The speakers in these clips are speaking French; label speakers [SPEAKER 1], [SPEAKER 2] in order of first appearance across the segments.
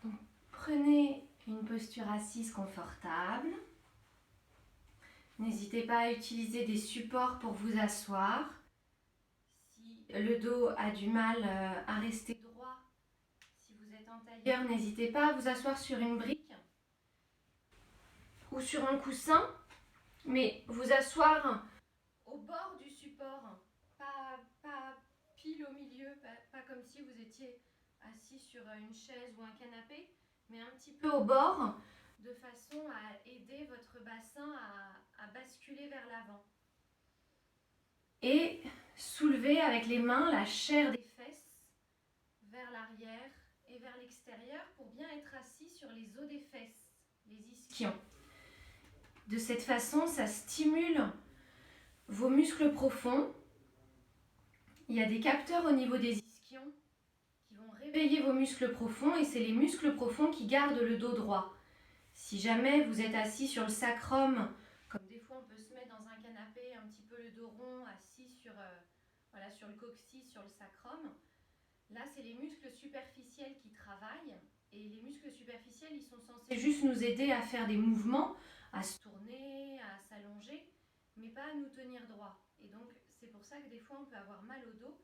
[SPEAKER 1] Donc, prenez une posture assise confortable. N'hésitez pas à utiliser des supports pour vous asseoir. Si le dos a du mal à rester droit, si vous êtes en tailleur, n'hésitez pas à vous asseoir sur une brique ou sur un coussin, mais vous asseoir au bord du support, pas pile au milieu, pas comme si vous étiez assis sur une chaise ou un canapé, mais un petit peu au bord, de façon à aider votre bassin à basculer vers l'avant. Et soulevez avec les mains la chair des fesses vers l'arrière et vers l'extérieur pour bien être assis sur les os des fesses, les ischions. De cette façon, ça stimule vos muscles profonds. Il y a des capteurs au niveau des ischions qui vont réveiller vos muscles profonds et c'est les muscles profonds qui gardent le dos droit. Si jamais vous êtes assis sur le sacrum, comme des fois on peut se mettre dans un canapé un petit peu le dos rond, assis sur le coccyx, sur le sacrum, là c'est les muscles superficiels qui travaillent et les muscles superficiels ils sont censés juste nous aider à faire des mouvements, à se tourner, à s'allonger, mais pas à nous tenir droit. Et donc c'est pour ça que des fois on peut avoir mal au dos,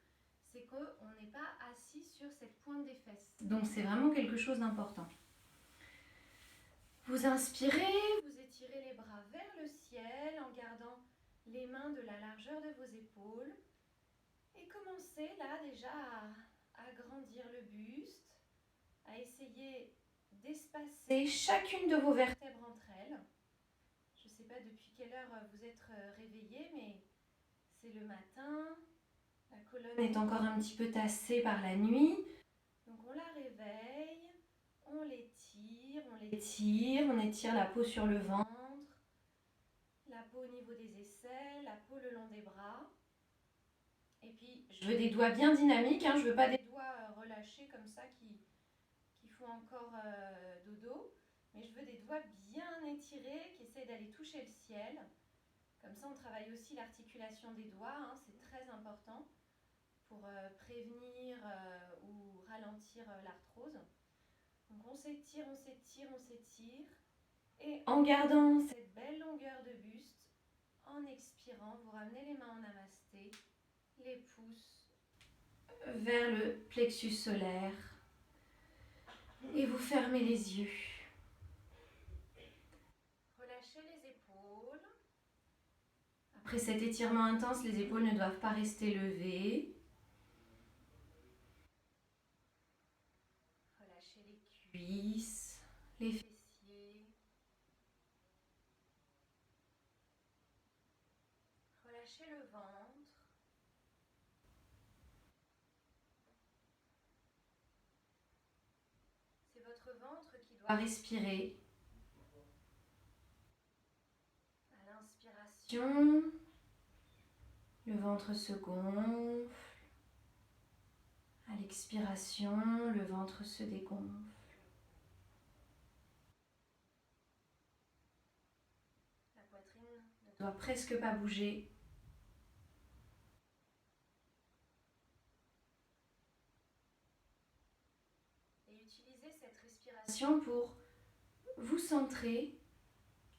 [SPEAKER 1] c'est qu'on n'est pas assis sur cette pointe des fesses. Donc c'est vraiment quelque chose d'important. Vous inspirez, vous étirez les bras vers le ciel en gardant les mains de la largeur de vos épaules. Et commencez là déjà à agrandir le buste, à essayer d'espacer chacune de vos vertèbres entre elles. Je ne sais pas depuis quelle heure vous êtes réveillé, mais c'est le matin. La colonne est encore un petit peu tassée par la nuit. Donc on la réveille, on l'étire, on étire la peau sur le ventre, la peau au niveau des aisselles, la peau le long des bras. Et puis je veux des doigts bien dynamiques, je ne veux pas des doigts relâchés comme ça qui font encore dodo, mais je veux des doigts bien étirés qui essaient d'aller toucher le ciel. Comme ça on travaille aussi l'articulation des doigts, c'est très important pour prévenir ou ralentir l'arthrose. Donc on s'étire, on s'étire, on s'étire. Et en gardant cette belle longueur de buste, en expirant, vous ramenez les mains en namasté, les pouces vers le plexus solaire et vous fermez les yeux. Relâchez les épaules. Après cet étirement intense, les épaules ne doivent pas rester levées. Relâchez les cuisses, les fessiers. Relâchez le ventre. C'est votre ventre qui doit respirer. À l'inspiration, le ventre se gonfle. À l'expiration, le ventre se dégonfle. La poitrine ne doit presque pas bouger. Et utilisez cette respiration pour vous centrer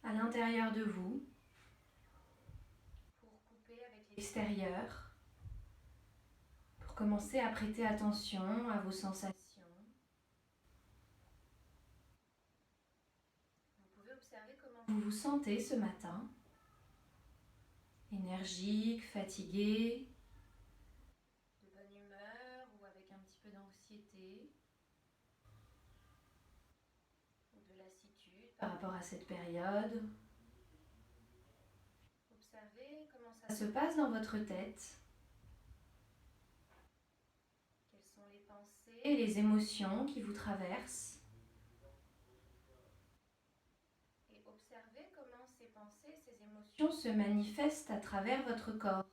[SPEAKER 1] à l'intérieur de vous, pour couper avec l'extérieur, pour commencer à prêter attention à vos sensations. Vous pouvez observer comment vous vous sentez ce matin. Énergique, fatigué, de bonne humeur ou avec un petit peu d'anxiété ou de lassitude par rapport à cette période. Observez comment ça se passe dans votre tête. Quelles sont les pensées et les émotions qui vous traversent. Et observez comment ces pensées, ces émotions se manifestent à travers votre corps.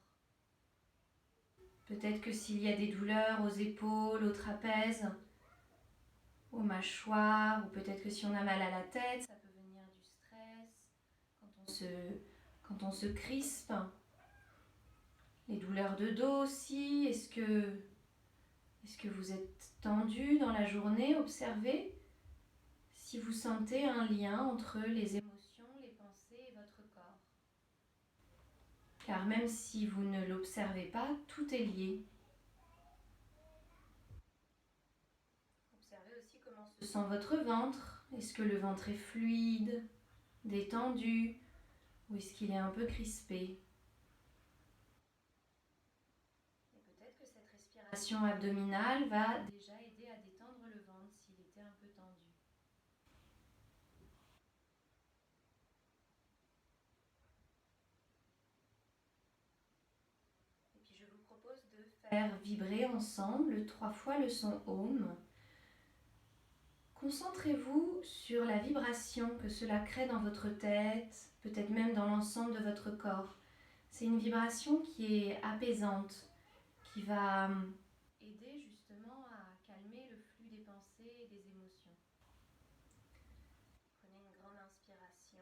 [SPEAKER 1] Peut-être que s'il y a des douleurs aux épaules, aux trapèzes, aux mâchoires, ou peut-être que si on a mal à la tête, ça peut venir du stress, quand on se crispe. Les douleurs de dos aussi, est-ce que vous êtes tendu dans la journée? Observez si vous sentez un lien entre les émotions, les pensées et votre corps. Car même si vous ne l'observez pas, tout est lié. Observez aussi comment se sent votre ventre. Est-ce que le ventre est fluide, détendu, ou est-ce qu'il est un peu crispé? Et peut-être que cette respiration abdominale va déjà aider à détendre le ventre s'il était un peu tendu. Et puis je vous propose de faire vibrer ensemble 3 fois le son Om. Concentrez-vous sur la vibration que cela crée dans votre tête, peut-être même dans l'ensemble de votre corps. C'est une vibration qui est apaisante, qui va aider justement à calmer le flux des pensées et des émotions. Prenez une grande inspiration.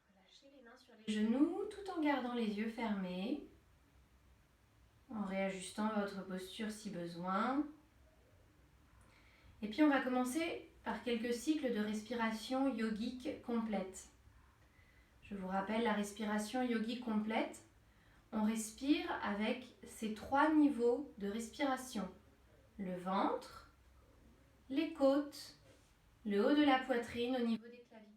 [SPEAKER 1] Relâchez les mains sur les genoux tout en gardant les yeux fermés, en réajustant votre posture si besoin. Et puis on va commencer par quelques cycles de respiration yogique complète. Je vous rappelle la respiration yogique complète. On respire avec ces 3 niveaux de respiration. Le ventre, les côtes, le haut de la poitrine au niveau des clavicules.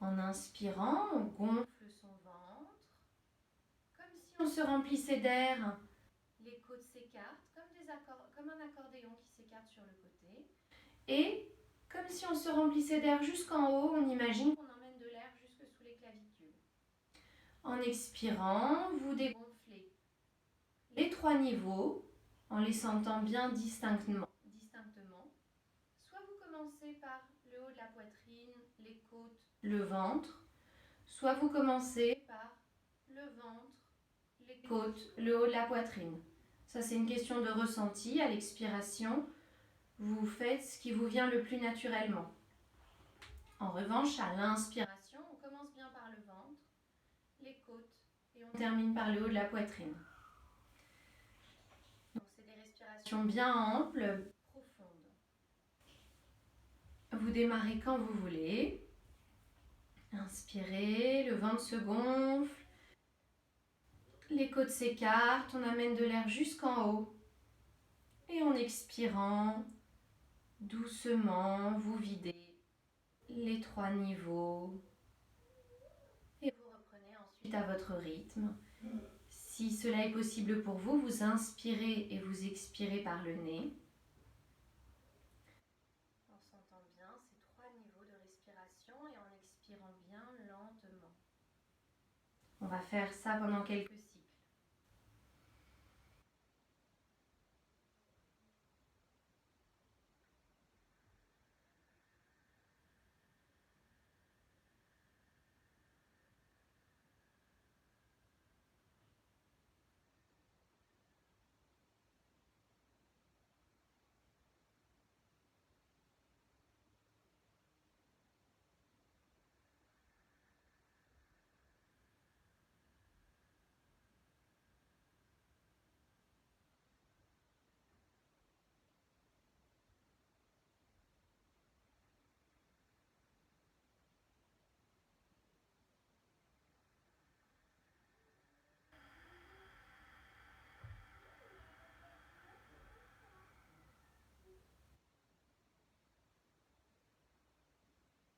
[SPEAKER 1] En inspirant, on gonfle son ventre, comme si on se remplissait d'air. Les côtes s'écartent comme un accordéon qui s'écarte sur le côté. Et comme si on se remplissait d'air jusqu'en haut, on imagine qu'on emmène de l'air jusque sous les clavicules. En expirant, vous dégonflez les 3 niveaux en les sentant bien distinctement. Soit vous commencez par le haut de la poitrine, les côtes, le ventre, soit vous commencez par le ventre, les côtes, le haut de la poitrine. Ça, c'est une question de ressenti. À l'expiration, vous faites ce qui vous vient le plus naturellement. En revanche, à l'inspiration, on commence bien par le ventre, les côtes et on termine par le haut de la poitrine. Donc, c'est des respirations bien amples, profondes. Vous démarrez quand vous voulez. Inspirez, le ventre se gonfle, les côtes s'écartent, on amène de l'air jusqu'en haut. Et en expirant, doucement, vous videz les 3 niveaux. Et vous reprenez ensuite à votre rythme. Si cela est possible pour vous, vous inspirez et vous expirez par le nez. En sentant bien ces 3 niveaux de respiration et en expirant bien lentement. On va faire ça pendant quelques cycles.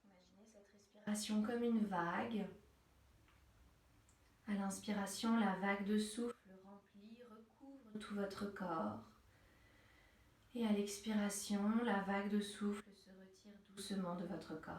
[SPEAKER 1] Imaginez cette respiration comme une vague. À l'inspiration, la vague de souffle remplit, recouvre tout votre corps. Et à l'expiration, la vague de souffle se doucement de votre corps.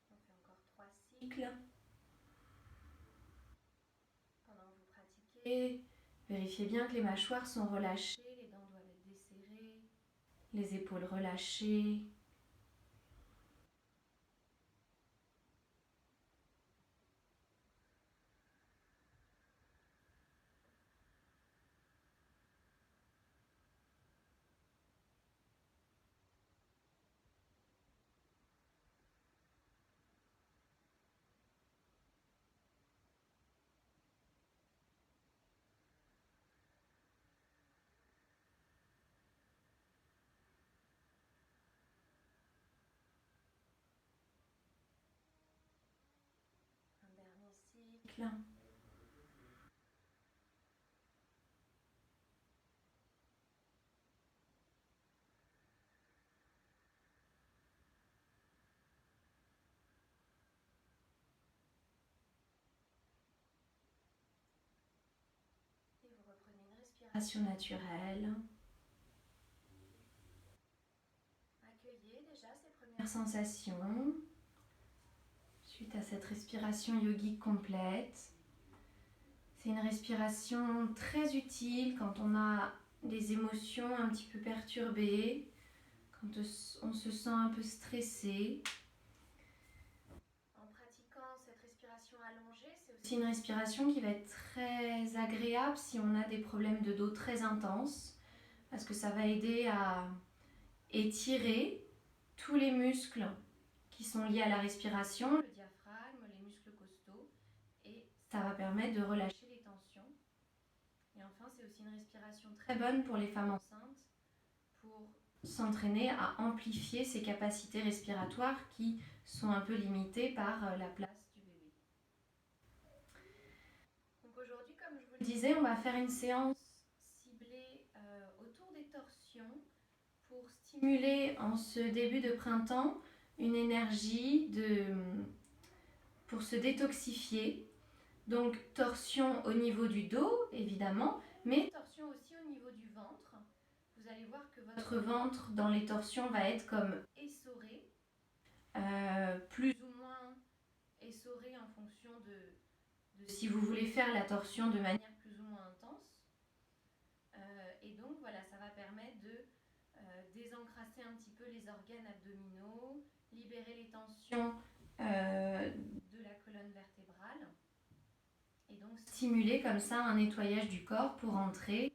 [SPEAKER 1] On fait encore 3 cycles. Pendant que vous pratiquez, vérifiez bien que les mâchoires sont relâchées, les dents doivent être desserrées, les épaules relâchées. Un dernier cycle. Et vous reprenez une respiration naturelle. Accueillez déjà ces premières sensations suite à cette respiration yogique complète. C'est une respiration très utile quand on a des émotions un petit peu perturbées, quand on se sent un peu stressé. En pratiquant cette respiration allongée, c'est aussi une respiration qui va être très agréable si on a des problèmes de dos très intenses, parce que ça va aider à étirer tous les muscles qui sont liés à la respiration, le diaphragme, les muscles costaux, et ça va permettre de relâcher les tensions. Et enfin, c'est aussi une respiration très bonne pour les femmes enceintes pour s'entraîner à amplifier ses capacités respiratoires qui sont un peu limitées par la place du bébé. Donc aujourd'hui, comme je vous le disais, on va faire une séance ciblée autour des torsions pour stimuler en ce début de printemps une énergie pour se détoxifier. Donc torsion au niveau du dos, évidemment, mais torsion aussi au niveau du ventre. Vous allez voir que votre ventre dans les torsions va être comme essoré, plus ou moins essoré en fonction de si vous voulez faire la torsion de manière plus ou moins intense. Et donc voilà, ça va permettre de désencrasser un petit peu les organes abdominaux, libérer les tensions de la colonne vertébrale et donc stimuler comme ça un nettoyage du corps pour entrer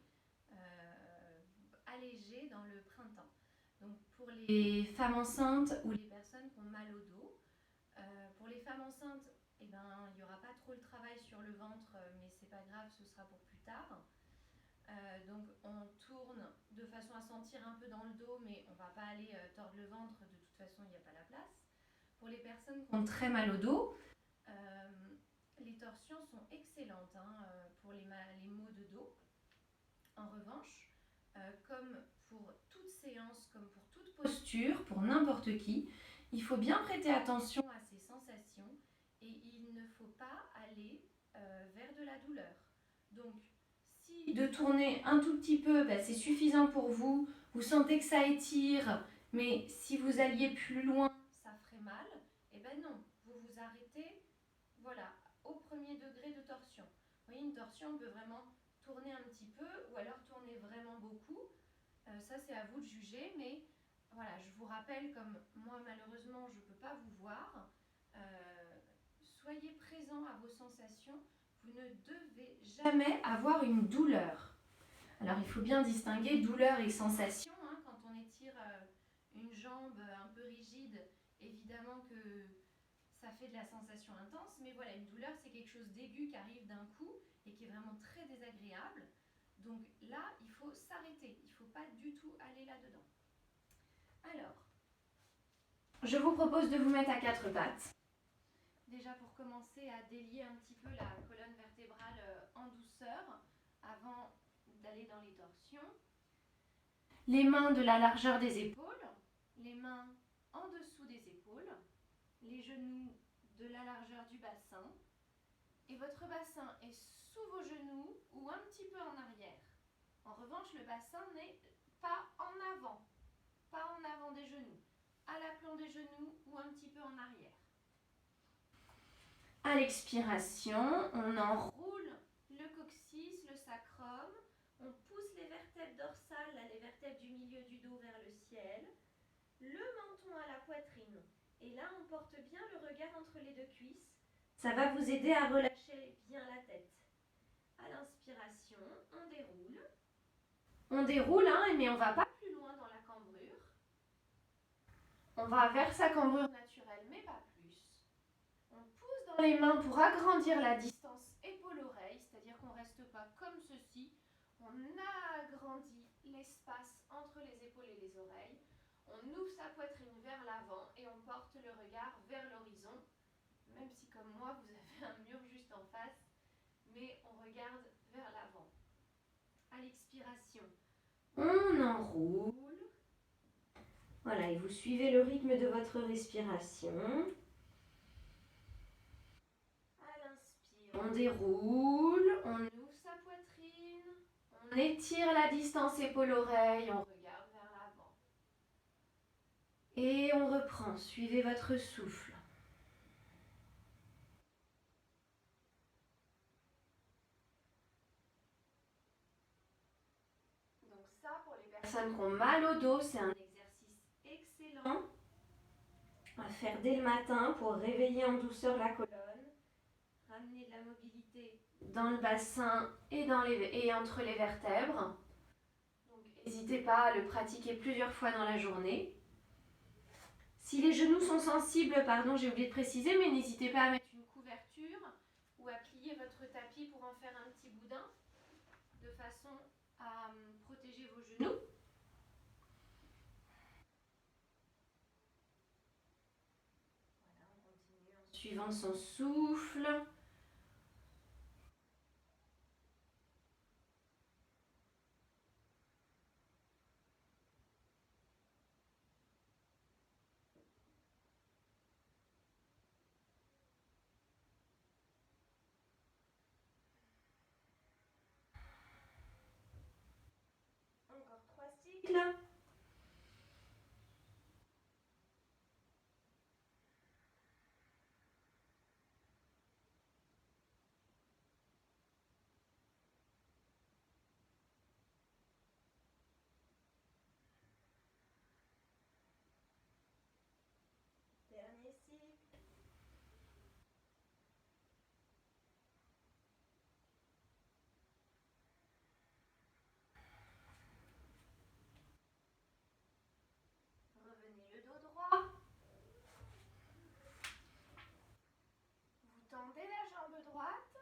[SPEAKER 1] allégé dans le printemps. Donc pour les femmes enceintes ou les personnes qui ont mal au dos, pour les femmes enceintes, eh ben, il n'y aura pas trop le travail sur le ventre, mais c'est pas grave, ce sera pour plus tard. Donc on tourne de façon à sentir un peu dans le dos, mais on ne va pas aller tordre le ventre, de toute façon il n'y a pas la place. Pour les personnes qui ont très mal au dos, les torsions sont excellentes pour les maux de dos. En revanche, comme pour toute séance, comme pour toute posture, pour n'importe qui, il faut bien prêter attention à ces sensations et il ne faut pas aller vers de la douleur. Donc, si de tourner un tout petit peu, c'est suffisant pour vous, vous sentez que ça étire, mais si vous alliez plus loin, ça ferait mal, et ben non, vous vous arrêtez, voilà, au premier degré de torsion. Vous voyez, une torsion, on peut vraiment tourner un petit peu ou alors tourner vraiment beaucoup. Ça, c'est à vous de juger, mais voilà, je vous rappelle, comme moi, malheureusement, je ne peux pas vous voir, soyez présent à vos sensations. Vous ne devez jamais avoir une douleur. Alors, il faut bien distinguer douleur et sensation. Quand on étire une jambe un peu rigide, évidemment que ça fait de la sensation intense, mais voilà, une douleur, c'est quelque chose d'aigu qui arrive d'un coup et qui est vraiment très désagréable. Donc là, il faut s'arrêter. Il ne faut pas du tout aller là-dedans. Alors, je vous propose de vous mettre à quatre pattes. Déjà pour commencer à délier un petit peu la colonne vertébrale en douceur avant d'aller aller dans les torsions. Les mains de la largeur des épaules, les mains en dessous des épaules, les genoux de la largeur du bassin. Et votre bassin est sous vos genoux ou un petit peu en arrière. En revanche, le bassin n'est pas en avant des genoux, à l'aplomb des genoux ou un petit peu en arrière. À l'expiration, on enroule le coccyx, le sacrum, on pousse les vertèbres dorsales, les vertèbres du milieu du dos vers le ciel, le menton à la poitrine. Et là, on porte bien le regard entre les deux cuisses. Ça va vous aider à relâcher bien la tête. À l'inspiration, on déroule. On déroule, mais on ne va pas plus loin dans la cambrure. On va vers sa cambrure naturelle, mais pas plus. On pousse dans les mains pour agrandir la distance épaule-oreille, c'est-à-dire qu'on ne reste pas comme ceci. On agrandit l'espace entre les épaules et les oreilles. On ouvre sa poitrine vers l'avant et on porte le regard vers l'horizon. Même si comme moi, vous avez un mur juste en face, mais on regarde vers l'avant. À l'expiration, on enroule. Voilà, et vous suivez le rythme de votre respiration. À l'inspire, on déroule, on ouvre sa poitrine, on étire la distance épaule-oreille, on regarde vers l'avant. Et on reprend, suivez votre souffle. Donc ça, pour les personnes qui ont mal au dos, c'est un exercice excellent à faire dès le matin pour réveiller en douceur la colonne, ramener de la mobilité dans le bassin et entre les vertèbres. Donc n'hésitez pas à le pratiquer plusieurs fois dans la journée. Si les genoux sont sensibles, j'ai oublié de préciser, mais n'hésitez pas à mettre une couverture ou à plier votre tapis pour en faire un petit boudin, de façon à protéger vos genoux. Voilà, on continue en suivant son souffle. Encore 3 cycles. Dernier cycle. Revenez le dos droit. Vous tendez la jambe droite.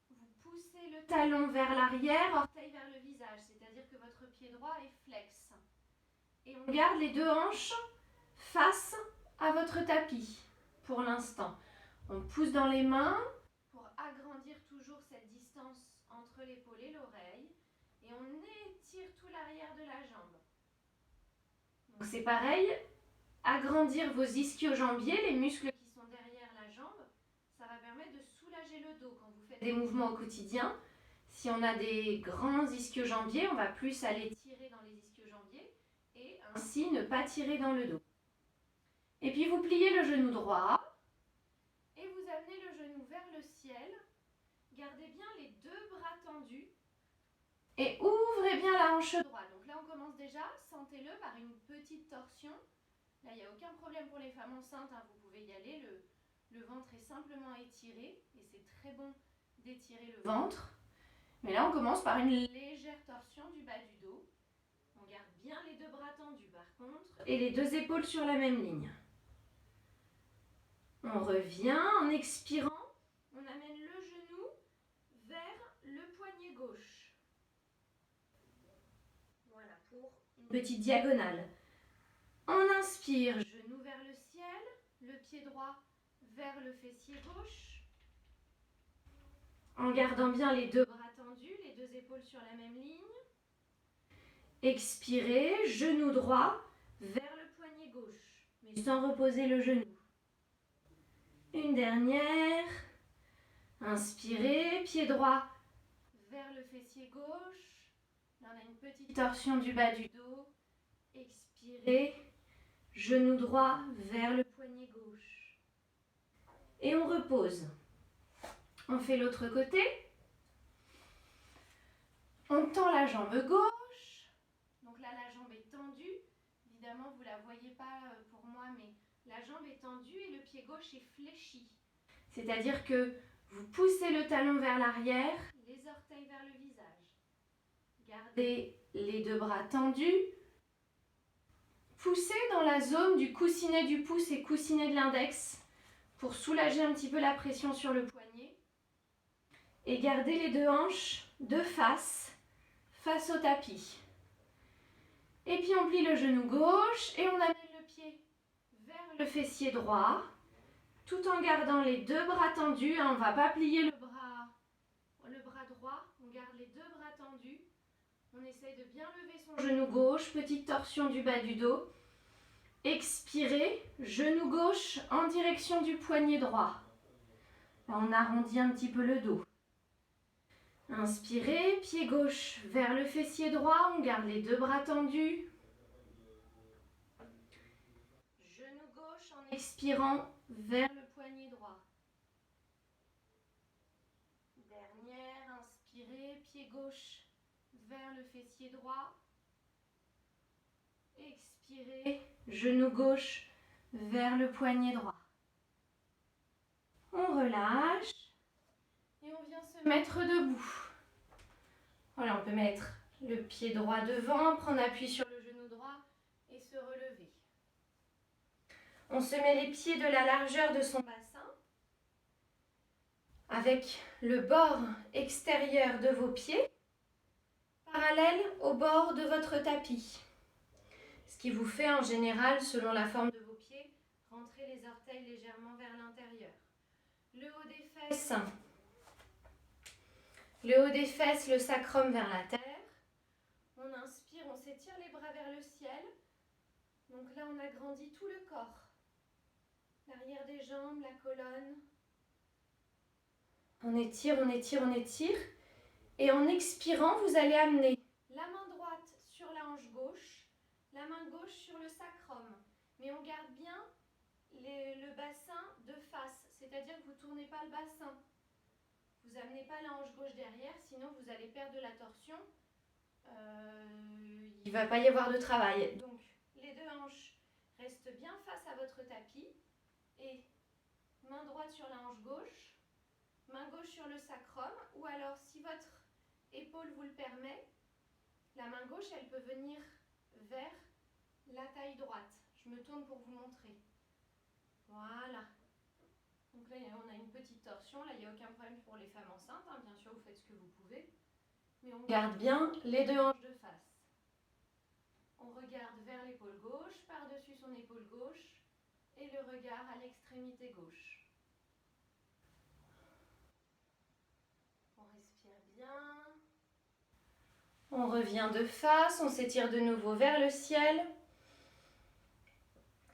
[SPEAKER 1] Vous poussez le talon vers l'arrière, orteil vers le visage, c'est-à-dire que votre pied droit est flex. Et on garde les deux hanches face à votre tapis pour l'instant. On pousse dans les mains pour agrandir toujours cette distance entre l'épaule et l'oreille. Et on étire tout l'arrière de la jambe. Donc c'est pareil, agrandir vos ischio-jambiers, les muscles qui sont derrière la jambe, ça va permettre de soulager le dos quand vous faites des mouvements au quotidien. Si on a des grands ischio-jambiers, on va plus aller tirer dans les ischio-jambiers et ainsi ne pas tirer dans le dos. Et puis vous pliez le genou droit et vous amenez le genou vers le ciel. Gardez bien les deux bras tendus et ouvrez bien la hanche droite. Donc là on commence déjà, sentez-le par une petite torsion. Là il n'y a aucun problème pour les femmes enceintes, vous pouvez y aller. Le ventre est simplement étiré et c'est très bon d'étirer le ventre. Mais là on commence par une légère torsion du bas du dos. On garde bien les deux bras tendus par contre et les deux épaules sur la même ligne. On revient en expirant, on amène le genou vers le poignet gauche. Voilà pour une petite diagonale. On inspire, genou vers le ciel, le pied droit vers le fessier gauche. En gardant bien les deux bras tendus, les deux épaules sur la même ligne. Expirez, genou droit vers le poignet gauche, mais sans reposer le genou. Une dernière. Inspirez, pied droit vers le fessier gauche. Là, on a une petite torsion du bas du dos. Expirez, genou droit vers le poignet gauche. Et on repose. On fait l'autre côté. On tend la jambe gauche. Donc là, la jambe est tendue. Évidemment, vous ne la voyez pas pour moi, mais la jambe est tendue et le pied gauche est fléchi. C'est-à-dire que vous poussez le talon vers l'arrière, les orteils vers le visage. Gardez les deux bras tendus. Poussez dans la zone du coussinet du pouce et coussinet de l'index pour soulager un petit peu la pression sur le poignet. Et gardez les deux hanches de face au tapis. Et puis on plie le genou gauche et on amène le pied vers le fessier droit, tout en gardant les deux bras tendus. On ne va pas plier le bras droit, on garde les deux bras tendus. On essaye de bien lever son genou gauche, petite torsion du bas du dos. Expirez, genou gauche en direction du poignet droit. Là, on arrondit un petit peu le dos. Inspirez, pied gauche vers le fessier droit, on garde les deux bras tendus. Genou gauche en expirant vers le poignet droit. Dernière, inspirez, pied gauche vers le fessier droit. Expirez, genou gauche vers le poignet droit. On relâche et on vient se mettre debout. Voilà, on peut mettre le pied droit devant, prendre appui sur le genou droit et se relever. On se met les pieds de la largeur de son bassin avec le bord extérieur de vos pieds parallèle au bord de votre tapis. Ce qui vous fait en général, selon la forme de vos pieds, rentrer les orteils légèrement vers l'intérieur. Le haut des fesses. Le haut des fesses, le sacrum vers la terre. On inspire, on s'étire les bras vers le ciel. Donc là, on agrandit tout le corps. L'arrière des jambes, la colonne. On étire, on étire, on étire. Et en expirant, vous allez amener la main droite sur la hanche gauche, la main gauche sur le sacrum. Mais on garde bien le bassin de face, c'est-à-dire que vous ne tournez pas le bassin. Vous n'amenez pas la hanche gauche derrière, sinon vous allez perdre de la torsion. Il ne va pas y avoir de travail. Donc, les deux hanches restent bien face à votre tapis. Et main droite sur la hanche gauche, main gauche sur le sacrum. Ou alors, si votre épaule vous le permet, la main gauche, elle peut venir vers la taille droite. Je me tourne pour vous montrer. Voilà. Donc là, on a une petite torsion. Là, il n'y a aucun problème pour les femmes enceintes. Hein. Bien sûr, vous faites ce que vous pouvez. Mais on garde bien les deux hanches de face. On regarde vers l'épaule gauche, par-dessus son épaule gauche, et le regard à l'extrémité gauche. On respire bien. On revient de face, on s'étire de nouveau vers le ciel.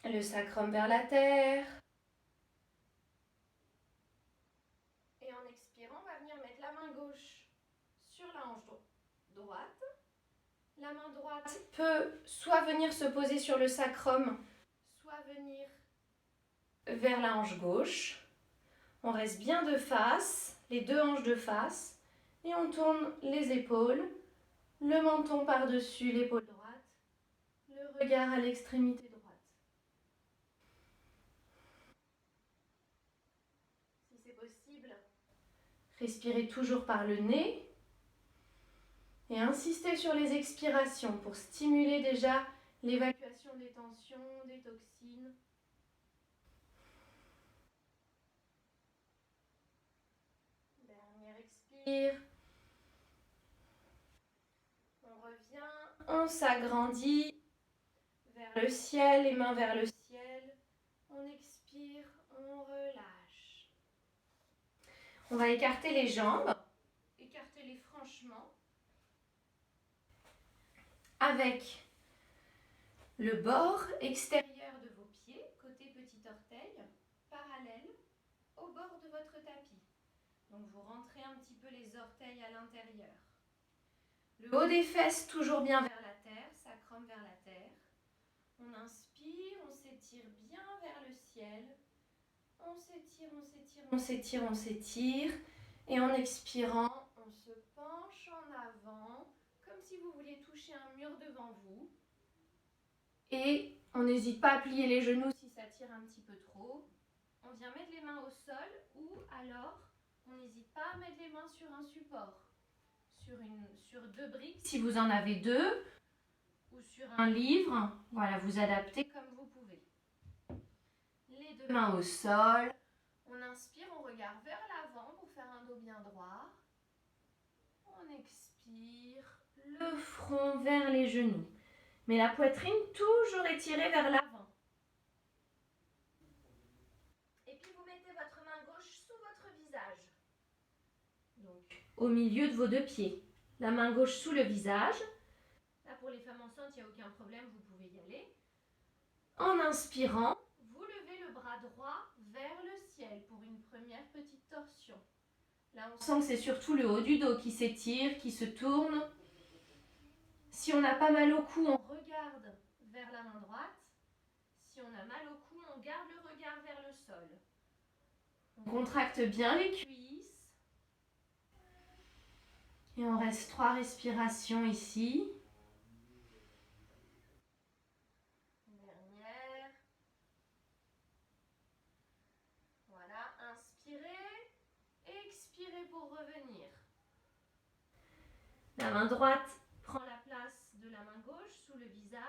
[SPEAKER 1] Le sacrum vers la terre. Et en expirant, on va venir mettre la main gauche sur la hanche droite. La main droite peut soit venir se poser sur le sacrum, soit venir vers la hanche gauche. On reste bien de face, les deux hanches de face, et on tourne les épaules, le menton par-dessus l'épaule droite, le regard à l'extrémité droite. Si c'est possible, respirez toujours par le nez et insistez sur les expirations pour stimuler déjà l'évacuation des tensions, des toxines. Dernière expire. On revient, on s'agrandit vers le ciel, les mains vers le ciel. On expire, on relâche. On va écarter les jambes, écartez-les franchement. avec le bord extérieur de vos pieds, côté petit orteil, parallèle au bord de votre tapis. Donc vous rentrez un petit peu les orteils à l'intérieur. Le haut des fesses toujours bien vers la terre, sacrum vers la terre. On inspire, on s'étire bien vers le ciel. On s'étire, on s'étire, on s'étire, on s'étire. Et en expirant, on se penche en avant, comme si vous vouliez toucher un mur devant vous. Et on n'hésite pas à plier les genoux si ça tire un petit peu trop. On vient mettre les mains au sol ou alors on n'hésite pas à mettre les mains sur un support, sur deux briques si vous en avez deux, ou sur un livre. Voilà, vous adaptez comme vous pouvez. Les deux mains au sol. On inspire, on regarde vers l'avant pour faire un dos bien droit. On expire, le front vers les genoux. Mais la poitrine toujours étirée vers l'avant. Et puis vous mettez votre main gauche sous votre visage. Donc au milieu de vos deux pieds. La main gauche sous le visage. Là pour les femmes enceintes, il n'y a aucun problème, vous pouvez y aller. En inspirant, vous levez le bras droit vers le ciel pour une première petite torsion. Là on sent que c'est surtout le haut du dos qui s'étire, qui se tourne. Si on n'a pas mal au cou, on regarde vers la main droite. Si on a mal au cou, on garde le regard vers le sol. On contracte bien les cuisses. Et on reste 3 respirations ici. Dernière. Voilà, inspirez. Expirez pour revenir. La main droite prend la place de la main gauche sous le visage.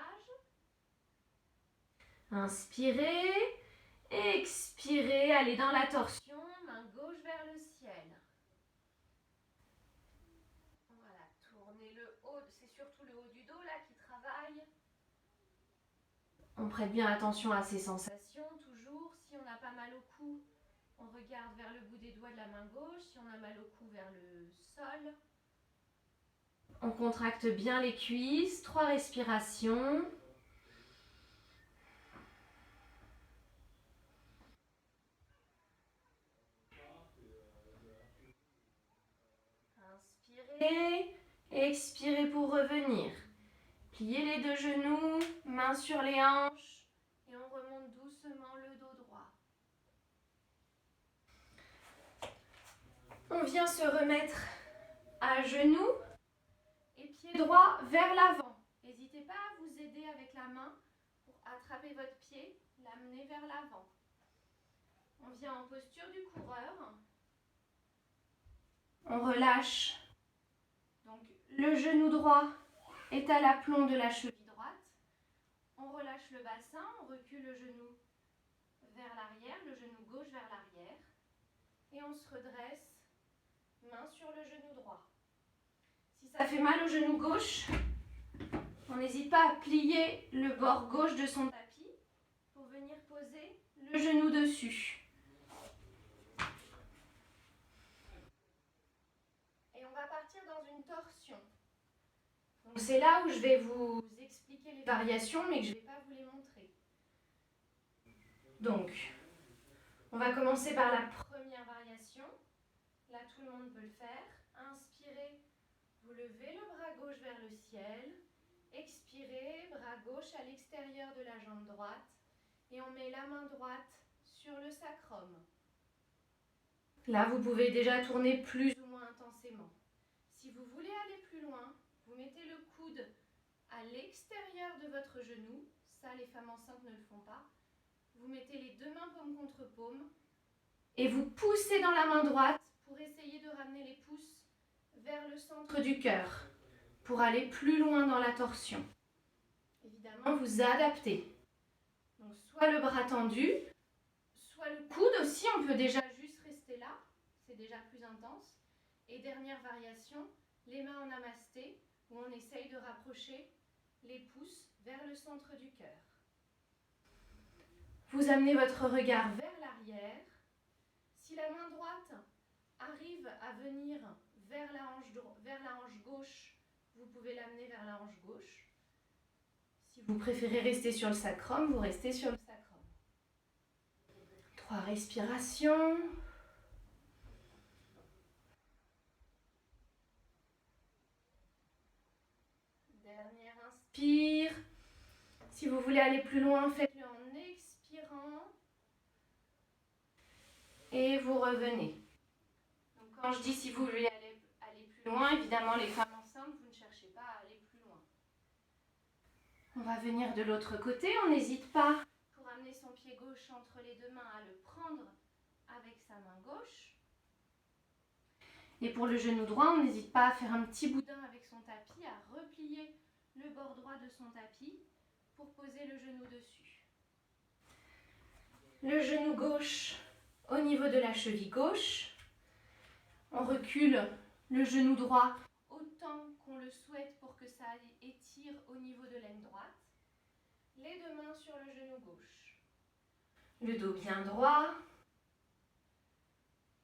[SPEAKER 1] Inspirez. Expirez, allez dans la torsion, main gauche vers le ciel. Voilà, tournez le haut, c'est surtout le haut du dos là qui travaille. On prête bien attention à ces sensations, toujours. Si on n'a pas mal au cou, on regarde vers le bout des doigts de la main gauche. Si on a mal au cou, vers le sol. On contracte bien les cuisses, 3 respirations. Inspirez, expirez pour revenir. Pliez les deux genoux, mains sur les hanches et on remonte doucement le dos droit. On vient se remettre à genoux et pied droit vers l'avant. N'hésitez pas à vous aider avec la main pour attraper votre pied, l'amener vers l'avant. On vient en posture du coureur. On relâche. Donc le genou droit est à l'aplomb de la cheville droite. On relâche le bassin, on recule le genou vers l'arrière, le genou gauche vers l'arrière. Et on se redresse, main sur le genou droit. Si ça fait mal au genou gauche, on n'hésite pas à plier le bord gauche de son tapis pour venir poser le genou dessus. Et on va partir dans une torsion. Donc c'est là où je vais vous expliquer les variations, mais que je ne vais pas vous les montrer. Donc, on va commencer par la première variation. Là, tout le monde peut le faire. Inspirez, vous levez le bras gauche vers le ciel. Expirez, bras gauche à l'extérieur de la jambe droite. Et on met la main droite sur le sacrum. Là, vous pouvez déjà tourner plus ou moins intensément. Si vous voulez aller plus loin, vous mettez le coude à l'extérieur de votre genou. Ça, les femmes enceintes ne le font pas. Vous mettez les deux mains paume contre paume et vous poussez dans la main droite pour essayer de ramener les pouces vers le centre du cœur pour aller plus loin dans la torsion. Évidemment, vous adaptez. Donc, soit le bras tendu, soit le coude aussi. On peut déjà juste rester là. C'est déjà plus intense. Et dernière variation, les mains en namasté où on essaye de rapprocher les pouces vers le centre du cœur. Vous amenez votre regard vers l'arrière. Si la main droite arrive à venir vers la hanche gauche, vous pouvez l'amener vers la hanche gauche. Si vous préférez rester sur le sacrum, vous restez sur le sacrum. 3 respirations. Dernière inspire. Si vous voulez aller plus loin, faites-le en expirant. Et vous revenez. Donc quand je dis si vous voulez aller plus loin, évidemment les femmes enceintes, vous ne cherchez pas à aller plus loin. On va venir de l'autre côté, on n'hésite pas pour amener son pied gauche entre les deux mains à le prendre avec sa main gauche. Et pour le genou droit, on n'hésite pas à faire un petit boudin avec son tapis, à replier le bord droit de son tapis pour poser le genou dessus. Le genou gauche au niveau de la cheville gauche. On recule le genou droit autant qu'on le souhaite pour que ça étire au niveau de l'aine droite. Les deux mains sur le genou gauche. Le dos bien droit.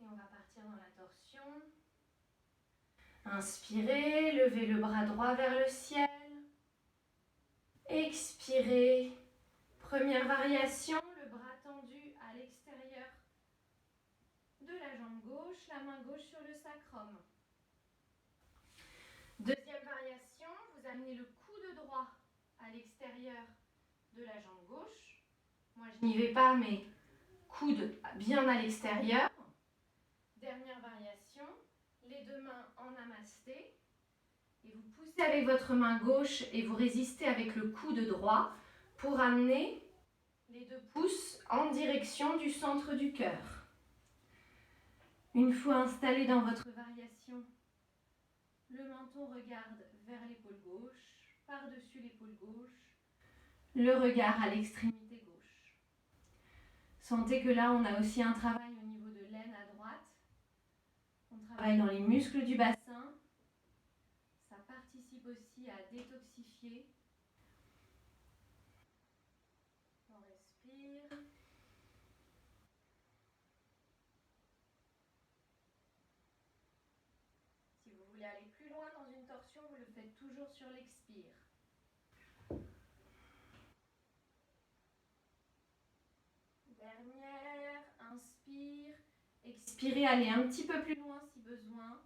[SPEAKER 1] Et on va partir dans la torsion. Inspirez, levez le bras droit vers le ciel. Expirez. Première variation, le bras tendu à l'extérieur de la jambe gauche, la main gauche sur le sacrum. Deuxième variation, vous amenez le coude droit à l'extérieur de la jambe gauche. Moi, je n'y vais pas, mais coude bien à l'extérieur. Dernière variation, les deux mains en namasté. Et vous poussez avec votre main gauche et vous résistez avec le coude droit pour amener les deux pouces en direction du centre du cœur. Une fois installé dans votre variation, le menton regarde vers l'épaule gauche, par-dessus l'épaule gauche, le regard à l'extrémité gauche. Sentez que là, on a aussi un travail au niveau de l'aine à droite. On travaille dans les muscles du bassin. Ça participe aussi à détoxifier. On respire. Si vous voulez aller plus loin dans une torsion, vous le faites toujours sur l'expire. Dernière, inspire. Expirez, allez un petit peu plus loin si besoin.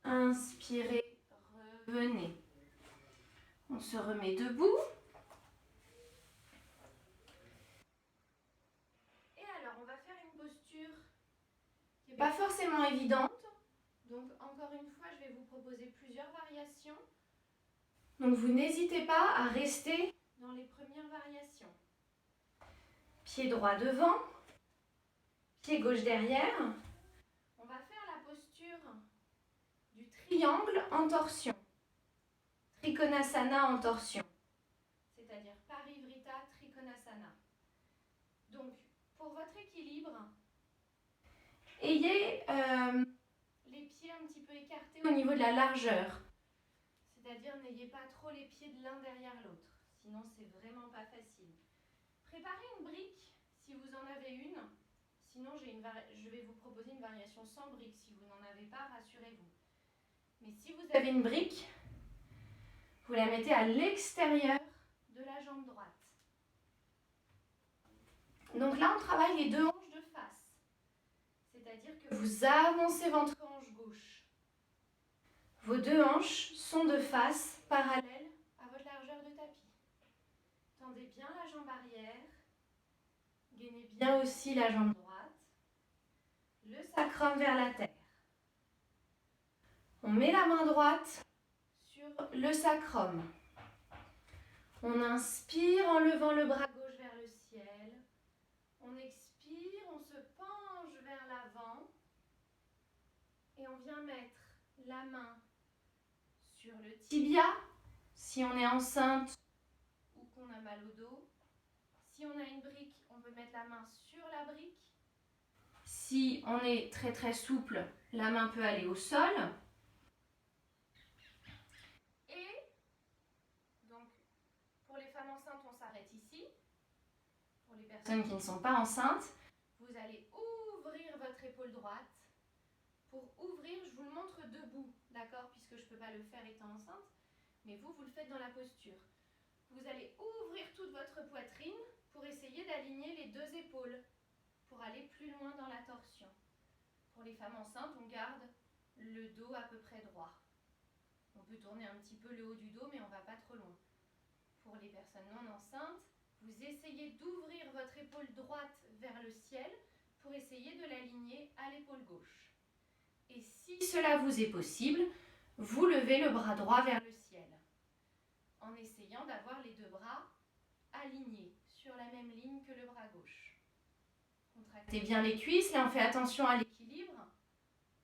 [SPEAKER 1] Inspirez, revenez. On se remet debout. Et alors, on va faire une posture qui n'est pas forcément évidente. Donc, encore une fois, je vais vous proposer plusieurs variations. Donc, vous n'hésitez pas à rester dans les premières variations. Pied droit devant, pied gauche derrière. On va faire la posture du triangle en torsion. Trikonasana en torsion. C'est-à-dire Parivrita Trikonasana. Donc, pour votre équilibre, ayez les pieds un petit peu écartés au niveau de la largeur. C'est-à-dire, n'ayez pas trop les pieds de l'un derrière l'autre. Sinon, c'est vraiment pas facile. Préparez une brique si vous en avez une. Sinon, je vais vous proposer une variation sans brique. Si vous n'en avez pas, rassurez-vous. Mais si vous avez une brique, vous la mettez à l'extérieur de la jambe droite. Donc là, on travaille les deux hanches de face. C'est-à-dire que vous avancez votre hanche gauche. Vos deux hanches sont de face, parallèles à votre largeur de tapis. Tendez bien la jambe arrière. Gainez bien aussi la jambe droite. Le sacrum vers la terre. On met la main droite sur le sacrum. On inspire en levant le bras gauche vers le ciel. On expire, on se penche vers l'avant. Et on vient mettre la main sur le tibia, si on est enceinte ou qu'on a mal au dos. Si on a une brique, on peut mettre la main sur la brique. Si on est très très souple, la main peut aller au sol. Et donc, pour les femmes enceintes, on s'arrête ici. Pour les personnes qui ne sont pas enceintes, vous allez ouvrir votre épaule droite. Pour ouvrir, je vous le montre debout, d'accord, puisque je ne peux pas le faire étant enceinte, mais vous le faites dans la posture. Vous allez ouvrir toute votre poitrine pour essayer d'aligner les deux épaules, pour aller plus loin dans la torsion. Pour les femmes enceintes, on garde le dos à peu près droit. On peut tourner un petit peu le haut du dos, mais on ne va pas trop loin. Pour les personnes non enceintes, vous essayez d'ouvrir votre épaule droite vers le ciel pour essayer de l'aligner à l'épaule gauche. Et si cela vous est possible, vous levez le bras droit vers le ciel, en essayant d'avoir les deux bras alignés sur la même ligne que le bras gauche. Contractez bien les cuisses, là on fait attention à l'équilibre.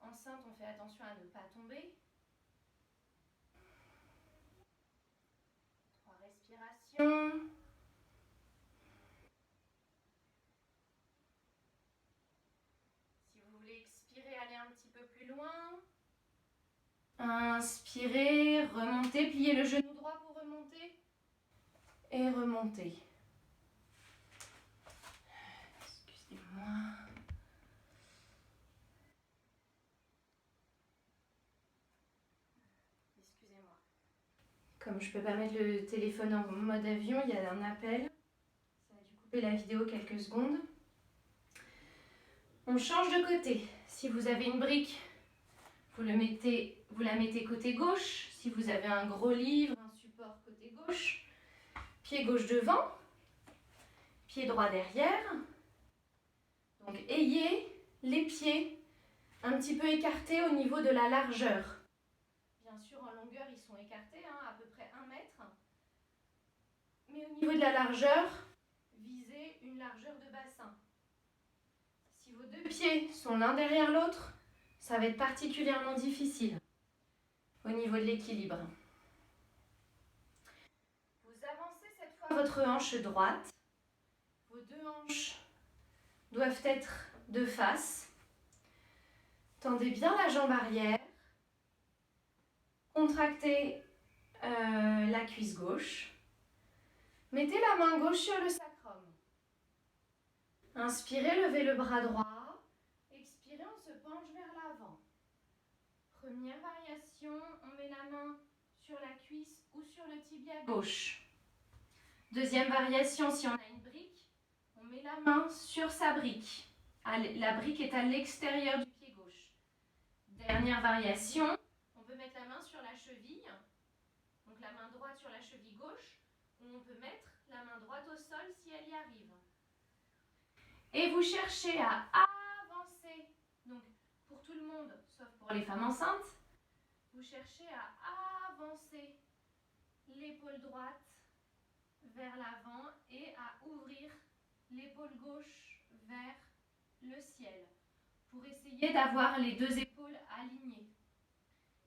[SPEAKER 1] Enceinte, on fait attention à ne pas tomber. 3 respirations. Si vous voulez expirer, allez un petit peu plus loin. Inspirez, remontez, pliez le genou droit pour remonter. Et remontez. Excusez-moi. Excusez-moi. Comme je ne peux pas mettre le téléphone en mode avion, il y a un appel. Ça a dû couper la vidéo quelques secondes. On change de côté. Si vous avez une brique, vous la mettez côté gauche. Si vous avez un gros livre, un support côté gauche. Pied gauche devant. Pied droit derrière. Donc ayez les pieds un petit peu écartés au niveau de la largeur. Bien sûr, en longueur, ils sont écartés, à peu près 1 mètre. Mais au niveau de la largeur, visez une largeur de bassin. Si vos deux pieds sont l'un derrière l'autre, ça va être particulièrement difficile au niveau de l'équilibre. Vous avancez cette fois votre hanche droite. Vos deux hanches doivent être de face. Tendez bien la jambe arrière. Contractez la cuisse gauche. Mettez la main gauche sur le sacrum. Inspirez, levez le bras droit. Expirez, on se penche vers l'avant. Première variation, on met la main sur la cuisse ou sur le tibia gauche. Deuxième variation, si on a une brique, on met la main sur sa brique. La brique est à l'extérieur du pied gauche. Dernière variation, on peut mettre la main sur la cheville, donc la main droite sur la cheville gauche, ou on peut mettre la main droite au sol si elle y arrive. Et vous cherchez à avancer, donc pour tout le monde, sauf pour les femmes enceintes, vous cherchez à avancer l'épaule droite vers l'avant et à ouvrir l'épaule gauche vers le ciel pour essayer d'avoir les deux épaules alignées.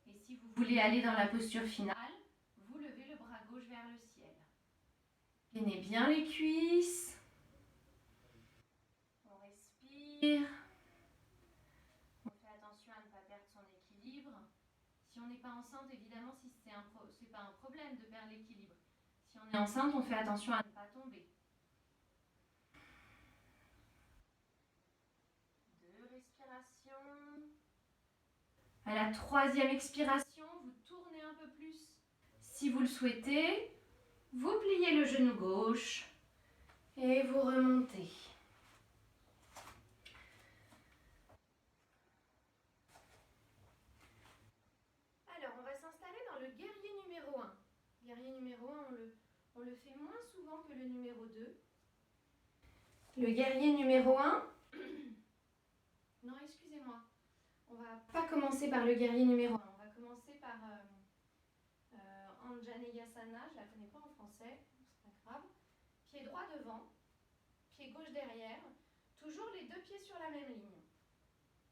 [SPEAKER 1] Et si vous voulez aller dans la posture finale, vous levez le bras gauche vers le ciel. Gainez bien les cuisses. On respire. On fait attention à ne pas perdre son équilibre. Si on n'est pas enceinte, évidemment, si c'est pas un problème de perdre l'équilibre. Si on est enceinte, on fait attention à ne pas tomber. 2 respirations. À la 3e expiration, vous tournez un peu plus. Si vous le souhaitez, vous pliez le genou gauche et vous remontez. Alors, on va s'installer dans le guerrier numéro 1. Guerrier numéro 1, on le fait moins souvent que le numéro 2. Le guerrier numéro 1... Non, excusez-moi. On va pas commencer par le guerrier numéro 1. On va commencer par Anjaneyasana. Je la connais pas en français. C'est pas grave. Pied droit devant. Pied gauche derrière. Toujours les deux pieds sur la même ligne.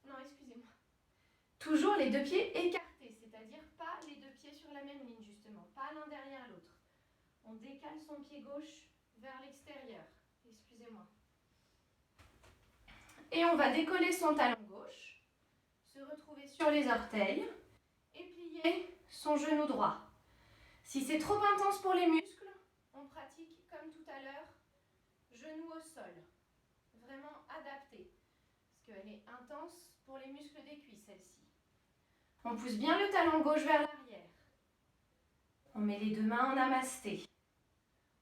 [SPEAKER 1] Non, excusez-moi. Toujours les deux pieds écartés, c'est-à-dire pas les deux pieds sur la même ligne, justement. Pas l'un derrière l'autre. On décale son pied gauche vers l'extérieur. Excusez-moi. Et on va décoller son talon gauche, se retrouver sur les orteils et plier son genou droit. Si c'est trop intense pour les muscles, on pratique comme tout à l'heure, genou au sol. Vraiment adapté, parce qu'elle est intense pour les muscles des cuisses, celle-ci. On pousse bien le talon gauche vers l'arrière. On met les deux mains en namasté.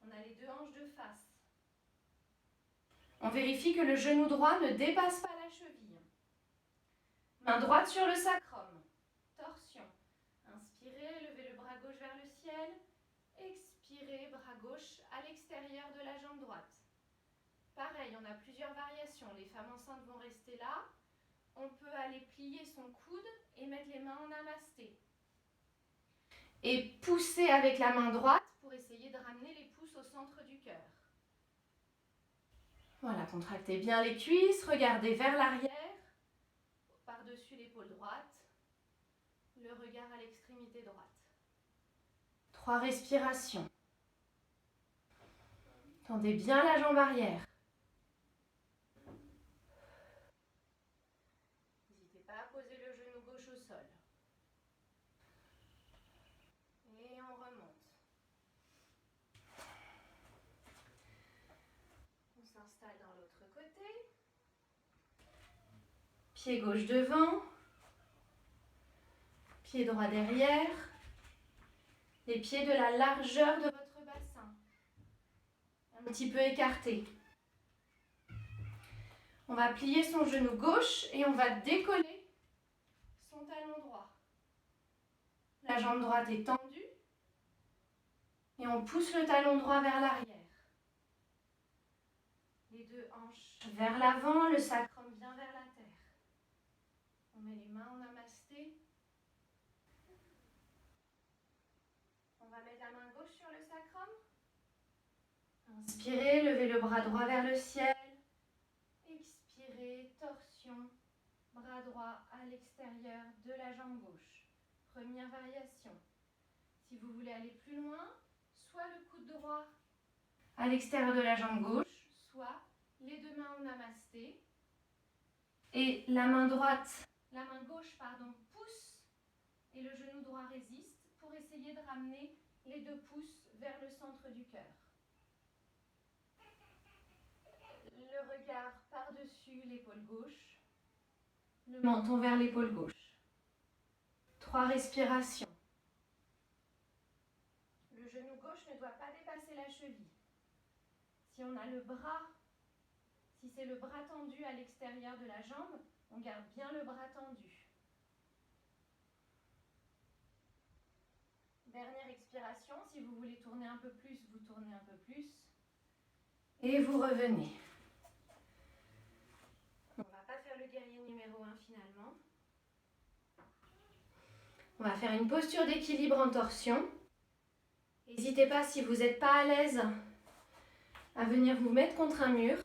[SPEAKER 1] On a les deux hanches de face. On vérifie que le genou droit ne dépasse pas la cheville. Main droite sur le sacrum. Torsion. Inspirez, levez le bras gauche vers le ciel. Expirez, bras gauche à l'extérieur de la jambe droite. Pareil, on a plusieurs variations. Les femmes enceintes vont rester là. On peut aller plier son coude et mettre les mains en namasté. Et pousser avec la main droite pour essayer de ramener les pouces au centre du cœur. Voilà, contractez bien les cuisses, regardez vers l'arrière, par-dessus l'épaule droite, le regard à l'extrémité droite. 3 respirations. Tendez bien la jambe arrière. N'hésitez pas à poser le genou gauche au sol. Et on remonte. On s'installe dans l'autre côté. Pied gauche devant. Pied droit derrière. Les pieds de la largeur de votre bassin. Un petit peu écarté. On va plier son genou gauche et on va décoller son talon droit. La jambe droite est tendue et on pousse le talon droit vers l'arrière. Les deux hanches vers l'avant, le sacrum vient vers la terre. On met les mains en namasté. On va mettre la main gauche sur le sacrum. Inspirez, levez le bras droit vers le ciel. Expirez, torsion, bras droit à l'extérieur de la jambe gauche. Première variation. Si vous voulez aller plus loin, soit le coude droit à l'extérieur de la jambe gauche, soit les deux mains en namasté. Et la main gauche, pousse et le genou droit résiste pour essayer de ramener les deux pouces vers le centre du cœur. Le regard par-dessus l'épaule gauche, le menton vers l'épaule gauche. 3 respirations. Le genou gauche ne doit pas dépasser la cheville. Si on a le bras, si c'est le bras tendu à l'extérieur de la jambe, on garde bien le bras tendu. Dernière expiration, si vous voulez tourner un peu plus, vous tournez un peu plus. Et vous revenez. On ne va pas faire le guerrier numéro 1 finalement. On va faire une posture d'équilibre en torsion. N'hésitez pas, si vous n'êtes pas à l'aise, à venir vous mettre contre un mur.